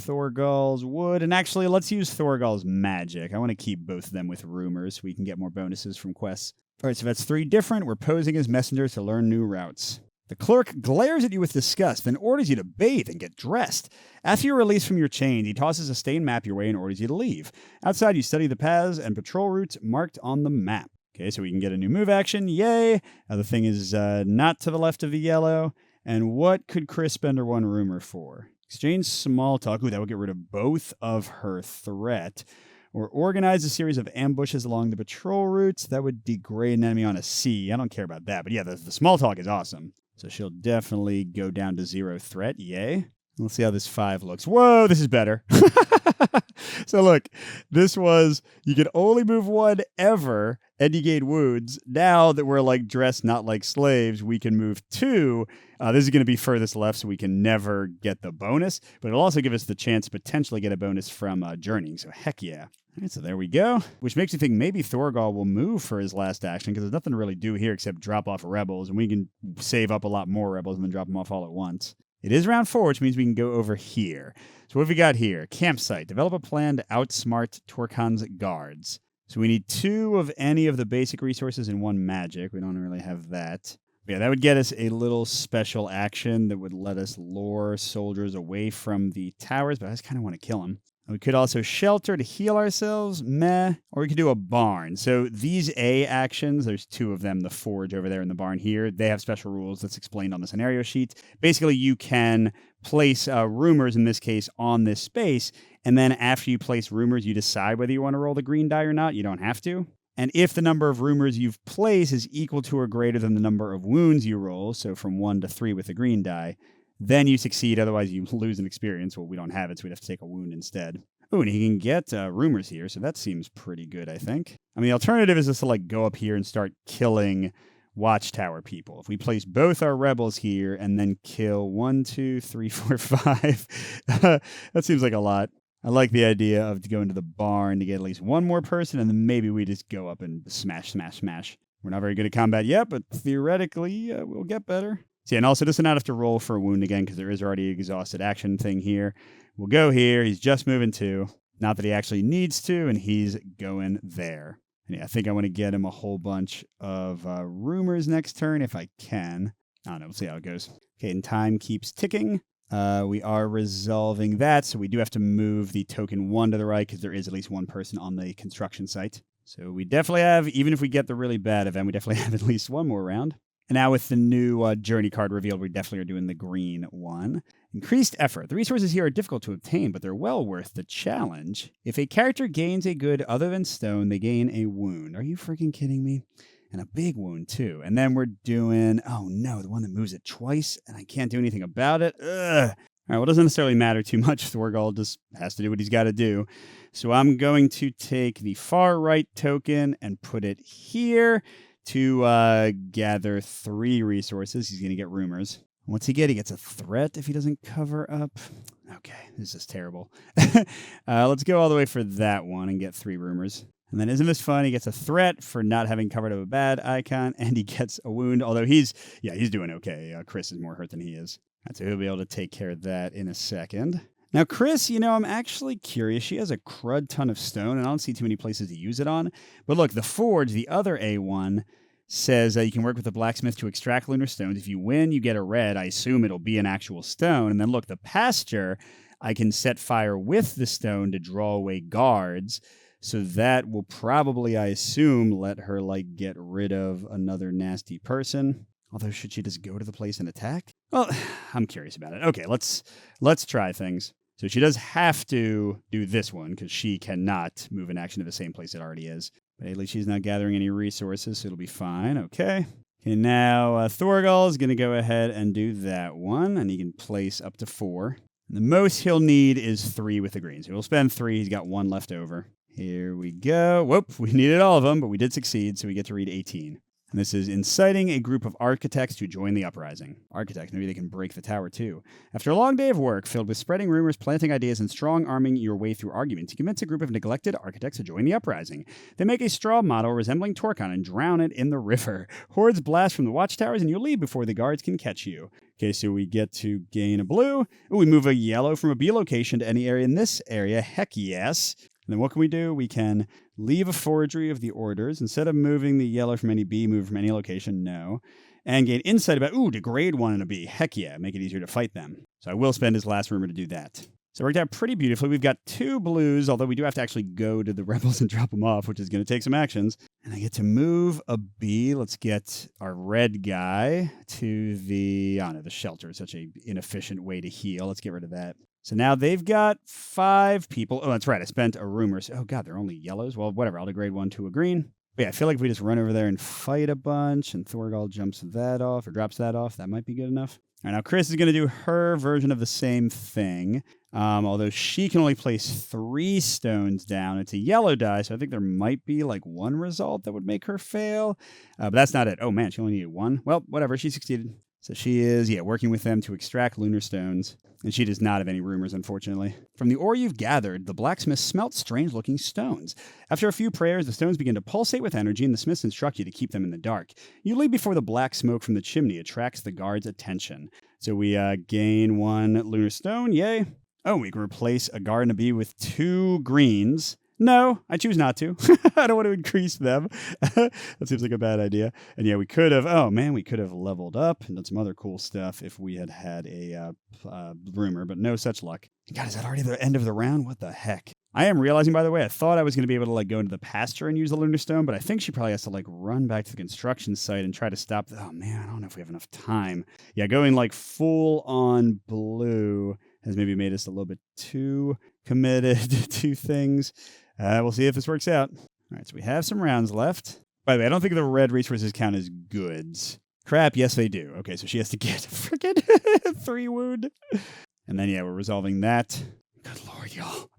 Thorgal's wood. And actually, let's use Thorgal's magic. I want to keep both of them with rumors so we can get more bonuses from quests. All right, so that's 3 different. We're posing as messengers to learn new routes. The clerk glares at you with disgust, then orders you to bathe and get dressed. After you're released from your chain, he tosses a stained map your way and orders you to leave. Outside, you study the paths and patrol routes marked on the map. Okay, so we can get a new move action. Yay! The thing is not to the left of the yellow. And what could Chris spend her 1 rumor for? Exchange small talk. Ooh, that would get rid of both of her threat. or organize a series of ambushes along the patrol routes. That would degrade an enemy on a C. I don't care about that, but yeah, the small talk is awesome. So she'll definitely go down to 0 threat. Yay. Let's see how this 5 looks. Whoa, this is better. So look, this was, you could only move 1 ever and you gain wounds. Now that we're like dressed not like slaves, we can move 2. This is going to be furthest left, so we can never get the bonus, but it'll also give us the chance to potentially get a bonus from journeying. So heck yeah. All right, so there we go. Which makes me think maybe Thorgal will move for his last action, because there's nothing to really do here except drop off rebels, and we can save up a lot more rebels and then drop them off all at once. It is round 4, which means we can go over here. So what have we got here? Campsite. Develop a plan to outsmart Torkan's guards. So we need 2 of any of the basic resources and 1 magic. We don't really have that. But yeah, that would get us a little special action that would let us lure soldiers away from the towers, but I just kind of want to kill them. We could also shelter to heal ourselves, meh, or we could do a barn. So these A actions, there's 2 of them, the forge over there in the barn here, they have special rules that's explained on the scenario sheet. Basically, you can place rumors, in this case, on this space, and then after you place rumors, you decide whether you want to roll the green die or not. You don't have to. And if the number of rumors you've placed is equal to or greater than the number of wounds you roll, so from 1 to 3 with the green die, then you succeed. Otherwise, you lose an experience. Well, we don't have it, so we'd have to take a wound instead. Oh, and he can get rumors here, so that seems pretty good, I think. I mean, the alternative is just to like go up here and start killing watchtower people. If we place both our rebels here and then kill 1, 2, 3, 4, 5, that seems like a lot. I like the idea of going to the barn to get at least 1 more person, and then maybe we just go up and smash, smash, smash. We're not very good at combat yet, but theoretically, we'll get better. So, yeah, and also doesn't have to roll for a wound again, because there is already an exhausted action thing here. We'll go here. He's just moving 2. Not that he actually needs to, and he's going there. And yeah, I think I want to get him a whole bunch of rumors next turn if I can. I don't know. We'll see how it goes. Okay, and time keeps ticking. We are resolving that, so we do have to move the token 1 to the right, because there is at least 1 person on the construction site. So we definitely have, even if we get the really bad event, we definitely have at least 1 more round. And now with the new journey card revealed, we definitely are doing the green one. Increased effort. The resources here are difficult to obtain, but they're well worth the challenge. If a character gains a good other than stone, they gain a wound. Are you freaking kidding me? And a big wound, too. And then we're doing, oh no, the one that moves it twice, and I can't do anything about it. Ugh. All right, well, it doesn't necessarily matter too much. Thorgal just has to do what he's got to do. So I'm going to take the far right token and put it here to gather 3 resources. He's going to get rumors. What's he get? He gets a threat if he doesn't cover up. Okay, this is terrible. Let's go all the way for that one and get 3 rumors. And then isn't this fun? He gets a threat for not having covered up a bad icon, and he gets a wound, although he's doing okay. Chris is more hurt than he is. Right, so he'll be able to take care of that in a second. Now, Chris, I'm actually curious. She has a crud ton of stone, and I don't see too many places to use it on. But look, the forge, the other A1, says you can work with the blacksmith to extract lunar stones. If you win, you get a red. I assume it'll be an actual stone. And then look, the pasture, I can set fire with the stone to draw away guards. So that will probably, I assume, let her get rid of another nasty person. Although, should she just go to the place and attack? Well, I'm curious about it. Okay, let's try things. So she does have to do this one, because she cannot move an action to the same place it already is. But at least she's not gathering any resources, so it'll be fine. Okay. Okay, now Thorgal is going to go ahead and do that one, and he can place up to 4. And the most he'll need is 3 with the green. So he'll spend 3. He's got 1 left over. Here we go. Whoop, we needed all of them, but we did succeed, so we get to read 18. And this is inciting a group of architects to join the uprising. Architects, maybe they can break the tower too. After a long day of work filled with spreading rumors, planting ideas, and strong-arming your way through arguments, you convince a group of neglected architects to join the uprising. They make a straw model resembling Torkan and drown it in the river. Hordes blast from the watchtowers, and you leave before the guards can catch you. Okay, so we get to gain a blue. Ooh, we move a yellow from a B location to any area in this area. Heck yes. And then what can we do? We can leave a forgery of the orders. Instead of moving the yellow from any B, move from any location, no. And gain insight about, degrade 1 and a B. Heck yeah, make it easier to fight them. So I will spend his last rumor to do that. So it worked out pretty beautifully. We've got 2 blues, although we do have to actually go to the rebels and drop them off, which is going to take some actions. And I get to move a B. Let's get our red guy to the shelter. Such an inefficient way to heal. Let's get rid of that. So now they've got 5 people. Oh, that's right. I spent a rumor. Oh, God, they're only yellows? Well, whatever. I'll degrade 1 to a green. But yeah, I feel like if we just run over there and fight a bunch and Thorgal jumps that off or drops that off, that might be good enough. All right, now Chris is going to do her version of the same thing, although she can only place 3 stones down. It's a yellow die, so I think there might be like 1 result that would make her fail. But that's not it. Oh, man, she only needed 1. Well, whatever. She succeeded. So she is, working with them to extract lunar stones. And she does not have any rumors, unfortunately. From the ore you've gathered, the blacksmith smelt strange-looking stones. After a few prayers, the stones begin to pulsate with energy, and the smiths instruct you to keep them in the dark. You leave before the black smoke from the chimney attracts the guard's attention. So we gain 1 lunar stone, yay. Oh, we can replace a garden bee with 2 greens. No, I choose not to. I don't want to increase them. That seems like a bad idea. And yeah, we could have leveled up and done some other cool stuff if we had had a rumor, but no such luck. God, is that already the end of the round? What the heck? I am realizing, by the way, I thought I was going to be able to go into the pasture and use the lunar stone, but I think she probably has to run back to the construction site and try to stop. Oh man, I don't know if we have enough time. Yeah, going full on blue has maybe made us a little bit too committed to things. We'll see if this works out. All right, so we have some rounds left. By the way, I don't think the red resources count as goods. Crap, yes they do. Okay, so she has to get freaking 3 wound. And then, we're resolving that. Good lord, y'all.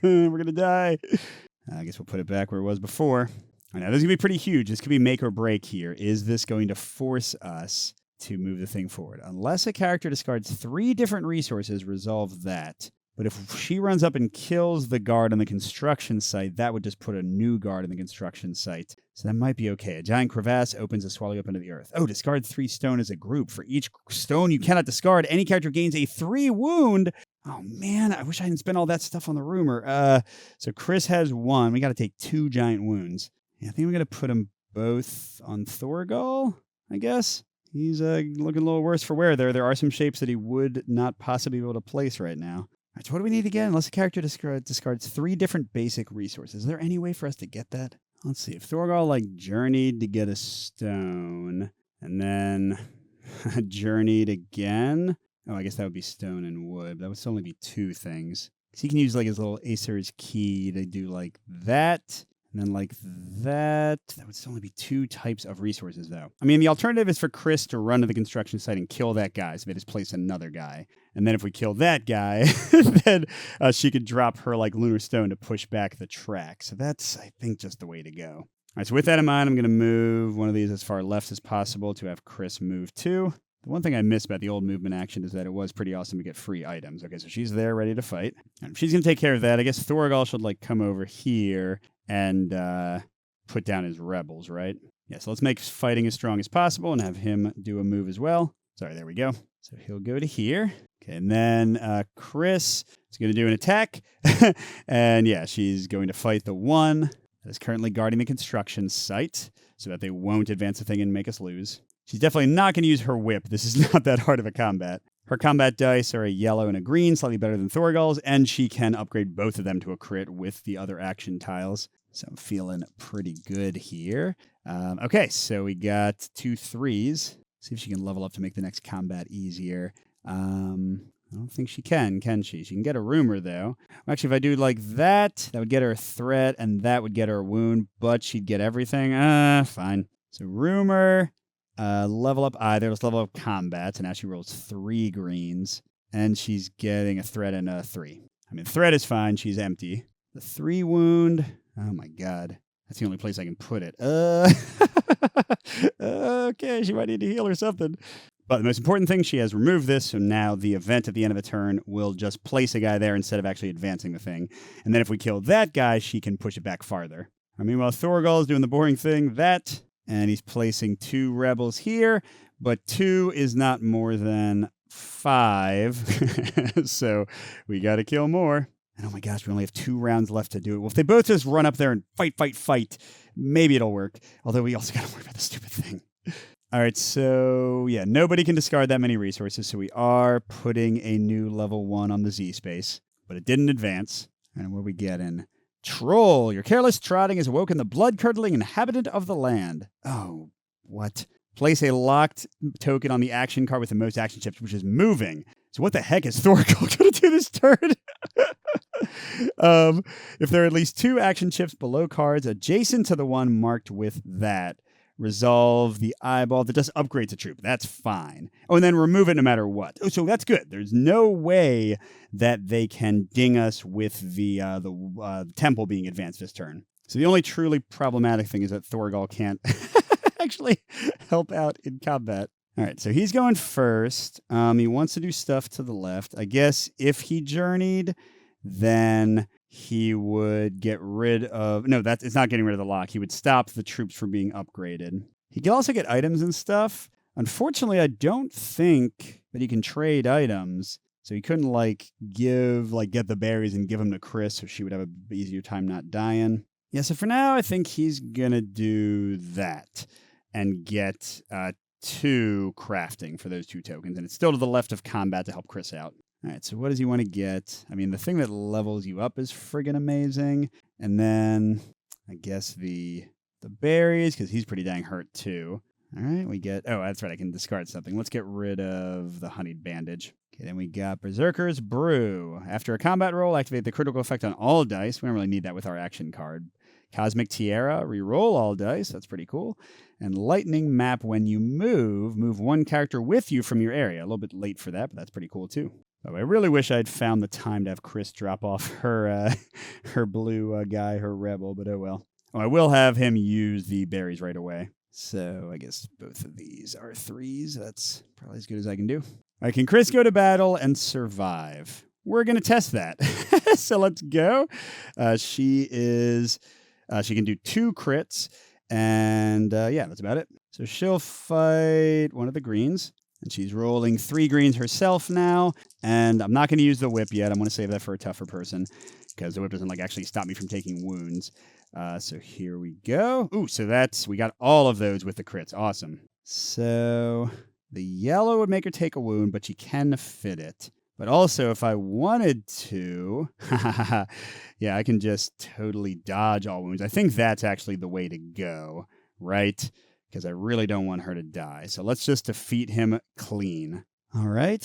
We're going to die. I guess we'll put it back where it was before. All right, now, this is going to be pretty huge. This could be make or break here. Is this going to force us to move the thing forward? Unless a character discards 3 different resources, resolve that. But if she runs up and kills the guard on the construction site, that would just put a new guard on the construction site. So that might be okay. A giant crevasse opens to swallow you up into the earth. Oh, discard 3 stone as a group. For each stone you cannot discard, any character gains a 3 wound. Oh, man, I wish I didn't spend all that stuff on the rumor. So Chris has 1. We got to take 2 giant wounds. Yeah, I think we're going to put them both on Thorgal, I guess. He's looking a little worse for wear there. There are some shapes that he would not possibly be able to place right now. All right, so what do we need again? Unless a character discards 3 different basic resources. Is there any way for us to get that? Let's see. If Thorgal journeyed to get a stone and then journeyed again. Oh, I guess that would be stone and wood. That would still only be 2 things. So he can use his little Acer's key to do that. And then that. That would still only be 2 types of resources, though. I mean, the alternative is for Chris to run to the construction site and kill that guy. So they just place another guy. And then if we kill that guy, then she could drop her lunar stone to push back the track. So that's, I think, just the way to go. All right, so with that in mind, I'm going to move one of these as far left as possible to have Chris move too. The one thing I miss about the old movement action is that it was pretty awesome to get free items. Okay, so she's there ready to fight. And she's going to take care of that. I guess Thorgal should come over here and put down his rebels, right? Yeah, so let's make fighting as strong as possible and have him do a move as well. Sorry, there we go. So he'll go to here. Okay, and then Chris is going to do an attack. And yeah, she's going to fight the one that is currently guarding the construction site so that they won't advance the thing and make us lose. She's definitely not going to use her whip. This is not that hard of a combat. Her combat dice are a yellow and a green, slightly better than Thorgal's, and she can upgrade both of them to a crit with the other action tiles. So I'm feeling pretty good here. Okay, so we got 2 3s. See if she can level up to make the next combat easier. I don't think she can she? She can get a rumor, though. Actually, if I do that, that would get her a threat, and that would get her a wound, but she'd get everything. Fine. So rumor, level up either. Let's level up combat, so now she rolls 3 greens, and she's getting a threat and a 3. I mean, threat is fine. She's empty. The 3 wound, oh my god. That's the only place I can put it. Okay, she might need to heal or something. But the most important thing, she has removed this, so now the event at the end of a turn will just place a guy there instead of actually advancing the thing. And then if we kill that guy, she can push it back farther. Meanwhile, Thorgal is doing the boring thing, and he's placing 2 rebels here, but 2 is not more than 5. So we got to kill more. And oh my gosh, we only have 2 rounds left to do it. Well, if they both just run up there and fight, maybe it'll work. Although we also got to worry about the stupid thing. All right, so yeah, nobody can discard that many resources, so we are putting a new level 1 on the Z space, but it didn't advance. And what are we getting? Troll, your careless trotting has awoken the blood-curdling inhabitant of the land. Oh, what? Place a locked token on the action card with the most action chips, which is moving. So what the heck is Thorgal going to do this turn? If there are at least 2 action chips below cards adjacent to the one marked with that, resolve the eyeball that does upgrade to troop. That's fine. Oh, and then remove it no matter what. Oh, so that's good. There's no way that they can ding us with the temple being advanced this turn. So the only truly problematic thing is that Thorgal can't actually help out in combat. All right, so he's going first. He wants to do stuff to the left. I guess if he journeyed, then he would get rid of... No, it's not getting rid of the lock. He would stop the troops from being upgraded. He can also get items and stuff. Unfortunately, I don't think that he can trade items. So he couldn't, get the berries and give them to Chris so she would have an easier time not dying. Yeah, so for now, I think he's going to do that and get 2 crafting for those 2 tokens. And it's still to the left of combat to help Chris out. All right, so what does he want to get? I mean, the thing that levels you up is friggin' amazing. And then I guess the berries, because he's pretty dang hurt too. All right, we get... Oh, that's right, I can discard something. Let's get rid of the honeyed bandage. Okay, then we got Berserker's Brew. After a combat roll, activate the critical effect on all dice. We don't really need that with our action card. Cosmic Tiara, reroll all dice. That's pretty cool. And Lightning Map, when you move 1 character with you from your area. A little bit late for that, but that's pretty cool too. Oh, I really wish I'd found the time to have Chris drop off her blue guy, her rebel, but oh well. Oh, I will have him use the berries right away. So I guess both of these are 3s. That's probably as good as I can do. All right, can Chris go to battle and survive? We're going to test that. So let's go. She can do 2 crits. And yeah, that's about it. So she'll fight one of the greens. And she's rolling 3 greens herself now. And I'm not going to use the whip yet. I'm going to save that for a tougher person because the whip doesn't actually stop me from taking wounds. So here we go. Ooh, so we got all of those with the crits. Awesome. So the yellow would make her take a wound, but she can fit it. But also, if I wanted to, yeah, I can just totally dodge all wounds. I think that's actually the way to go, right? Because I really don't want her to die. So let's just defeat him clean. All right.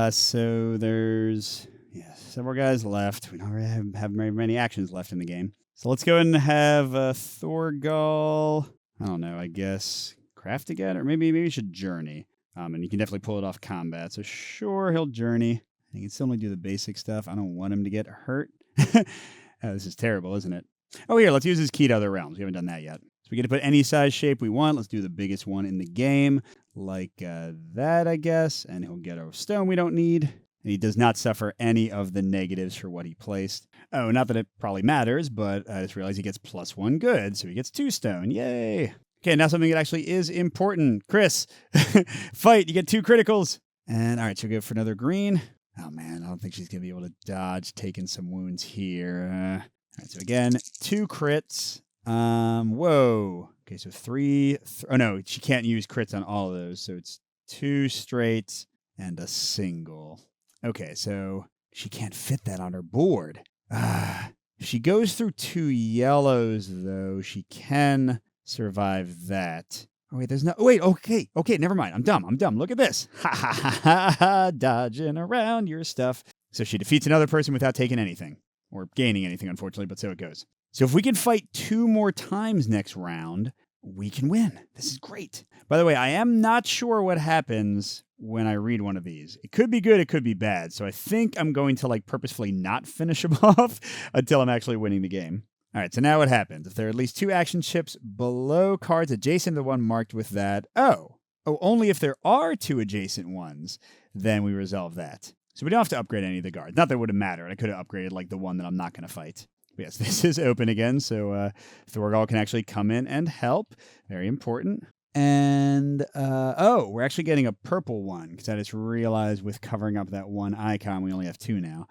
So there's several guys left. We don't really have very many actions left in the game. So let's go ahead and have Thorgal, I don't know, I guess, craft again? Or maybe we should journey. And you can definitely pull it off combat. So sure, he'll journey. He can still only do the basic stuff. I don't want him to get hurt. This is terrible, isn't it? Oh, here, let's use his key to other realms. We haven't done that yet. So we get to put any size shape we want. Let's do the biggest one in the game, like that, I guess. And he'll get a stone we don't need. And he does not suffer any of the negatives for what he placed. Oh, not that it probably matters, but I just realized he gets +1 good, so he gets 2 stone. Yay! Okay, now something that actually is important. Chris, fight. You get 2 criticals. And all right, she'll go for another green. Oh, man, I don't think she's going to be able to dodge taking some wounds here. All right, so again, 2 crits. Whoa. Okay, so 3. Oh, no, she can't use crits on all of those. So it's 2 straights and a single. Okay, so she can't fit that on her board. If she goes through 2 yellows, though, she can survive that. Oh, wait, there's no... Oh, wait, okay, never mind. I'm dumb. Look at this. Ha, ha, ha, ha, ha, dodging around your stuff. So she defeats another person without taking anything. Or gaining anything, unfortunately, but so it goes. So if we can fight 2 more times next round, we can win. This is great. By the way, I am not sure what happens when I read one of these. It could be good, it could be bad. So I think I'm going to purposefully not finish them off until I'm actually winning the game. All right, so now what happens? If there are at least 2 action chips below cards adjacent to the one marked with that, only if there are 2 adjacent ones, then we resolve that. So we don't have to upgrade any of the guards. Not that it would have mattered. I could have upgraded the one that I'm not going to fight. But yes, this is open again, so Thorgal can actually come in and help. Very important. And, we're actually getting a purple one, because I just realized with covering up that one icon, we only have 2 now.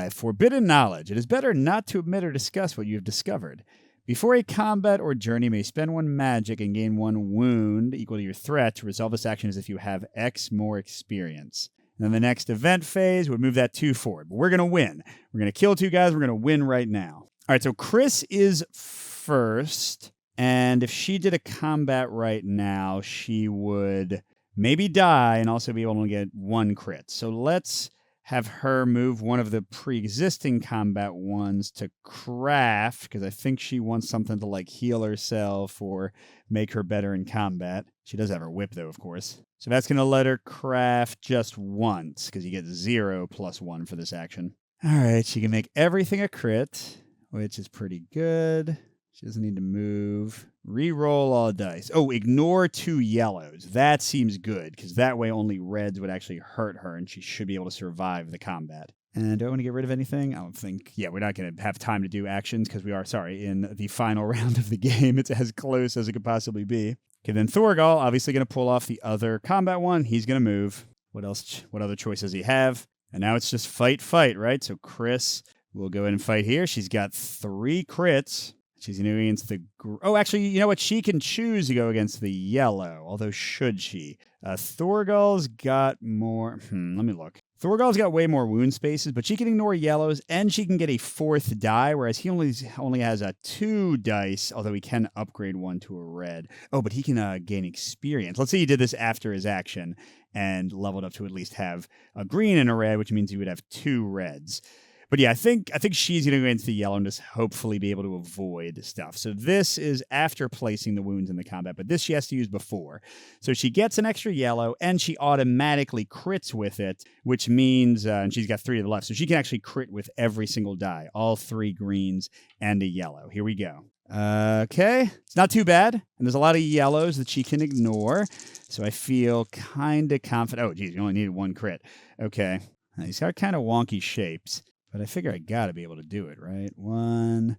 Forbidden knowledge. It is better not to admit or discuss what you have discovered. Before a combat or journey, you may spend 1 magic and gain 1 wound equal to your threat to resolve this action as if you have X more experience. And then the next event phase would move that 2 forward. But we're going to win. We're going to kill 2 guys. We're going to win right now. All right, so Chris is first. And if she did a combat right now, she would maybe die, and also be able to get 1 crit. So let's have her move one of the pre-existing combat ones to craft, because I think she wants something to like heal herself or make her better in combat. She does have her whip though, of course. So that's going to let her craft just once, because you get 0 + 1 for this action. All right, she can make everything a crit, which is pretty good. She doesn't need to move. Reroll all dice. Oh, ignore 2 yellows. That seems good, because that way only reds would actually hurt her, and she should be able to survive the combat. And do I want to get rid of anything? I don't think. Yeah, we're not going to have time to do actions, because we are, in the final round of the game. It's as close as it could possibly be. Okay, then Thorgal, obviously going to pull off the other combat one. He's going to move. What else? What other choice does he have? And now it's just fight, right? So Chris will go in and fight here. She's got 3 crits. She's going to go against the... Oh, actually, you know what? She can choose to go against the yellow, although should she? Thorgal's got more... let me look. Thorgal's got way more wound spaces, but she can ignore yellows, and she can get a 4th die, whereas he only has a 2 dice, although he can upgrade 1 to a red. Oh, but he can gain experience. Let's say he did this after his action and leveled up to at least have a green and a red, which means he would have 2 reds. But yeah, I think she's going to go into the yellow and just hopefully be able to avoid stuff. So this is after placing the wounds in the combat, but this she has to use before. So she gets an extra yellow, and she automatically crits with it, which means, and she's got 3 to the left, so she can actually crit with every single die, all 3 greens and a yellow. Here we go. Okay, it's not too bad, and there's a lot of yellows that she can ignore, so I feel kind of confident. Oh, geez, you only needed 1 crit. Okay, he's got kind of wonky shapes. But I figure I got to be able to do it, right? 1,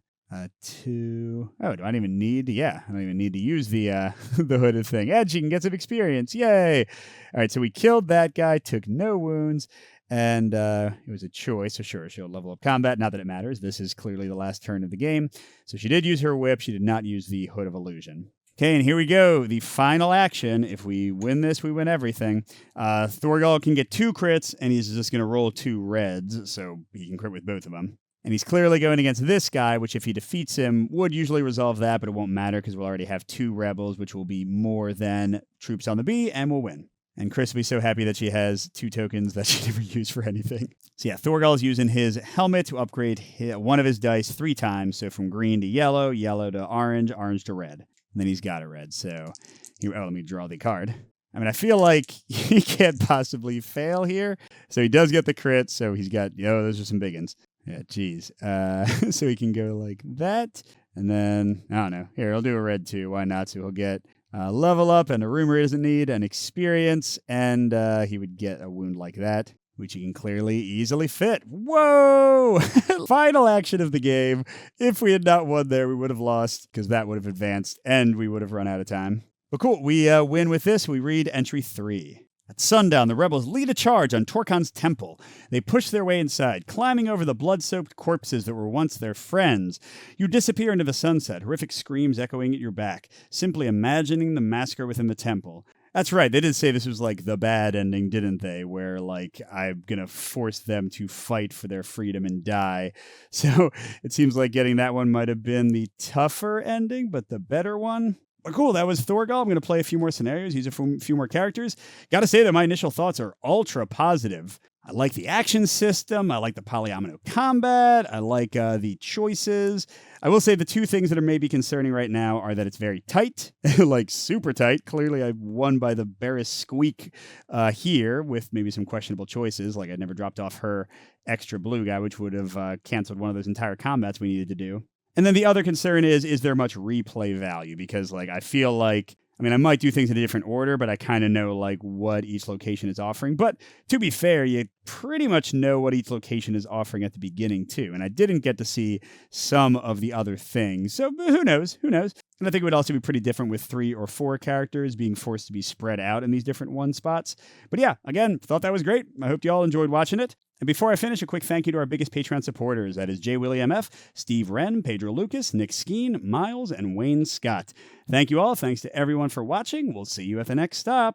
2. Oh, do I even need? Yeah, I don't even need to use the the hooded thing. And she can get some experience. Yay! All right, so we killed that guy, took no wounds, and it was a choice. So sure, she'll level up combat. Not that it matters. This is clearly the last turn of the game. So she did use her whip. She did not use the Hood of Illusion. Okay, and here we go. The final action. If we win this, we win everything. Thorgal can get 2 crits, and he's just going to roll 2 reds, so he can crit with both of them. And he's clearly going against this guy, which if he defeats him, would usually resolve that, but it won't matter because we'll already have 2 rebels, which will be more than troops on the B, and we'll win. And Chris will be so happy that she has 2 tokens that she never used for anything. So yeah, Thorgal is using his helmet to upgrade one of his dice 3 times, so from green to yellow, yellow to orange, orange to red. And then he's got a red, so let me draw the card. I mean, I feel like he can't possibly fail here. So he does get the crit, so he's got, those are some big ones. Yeah, geez. So he can go like that, and then, I don't know. Here, I'll do a red too. Why not? So he'll get level up and a rumor he doesn't need, an experience, and he would get a wound like that, which he can clearly easily fit. Whoa! Final action of the game. If we had not won there, we would have lost, because that would have advanced, and we would have run out of time. But cool, we win with this. We read entry 3. At sundown, the rebels lead a charge on Torkan's temple. They push their way inside, climbing over the blood-soaked corpses that were once their friends. You disappear into the sunset, horrific screams echoing at your back, simply imagining the massacre within the temple. That's right, they did say this was like the bad ending, didn't they? Where like, I'm gonna force them to fight for their freedom and die. So it seems like getting that one might have been the tougher ending, but the better one. But cool, that was Thorgal. I'm going to play a few more scenarios, use a few more characters. Got to say that my initial thoughts are ultra positive. I like the action system. I like the polyomino combat. I like the choices. I will say the 2 things that are maybe concerning right now are that it's very tight, like super tight. Clearly, I won by the barest squeak here with maybe some questionable choices. Like I never dropped off her extra blue guy, which would have canceled one of those entire combats we needed to do. And then the other concern is there much replay value? Because like I feel like, I might do things in a different order, but I kind of know like what each location is offering. But to be fair, you pretty much know what each location is offering at the beginning too. And I didn't get to see some of the other things. So who knows? And I think it would also be pretty different with 3 or 4 characters being forced to be spread out in these different one spots. But yeah, again, thought that was great. I hope you all enjoyed watching it. And before I finish, a quick thank you to our biggest Patreon supporters. That is J. William F., Steve Wren, Pedro Lucas, Nick Skeen, Miles, and Wayne Scott. Thank you all. Thanks to everyone for watching. We'll see you at the next stop.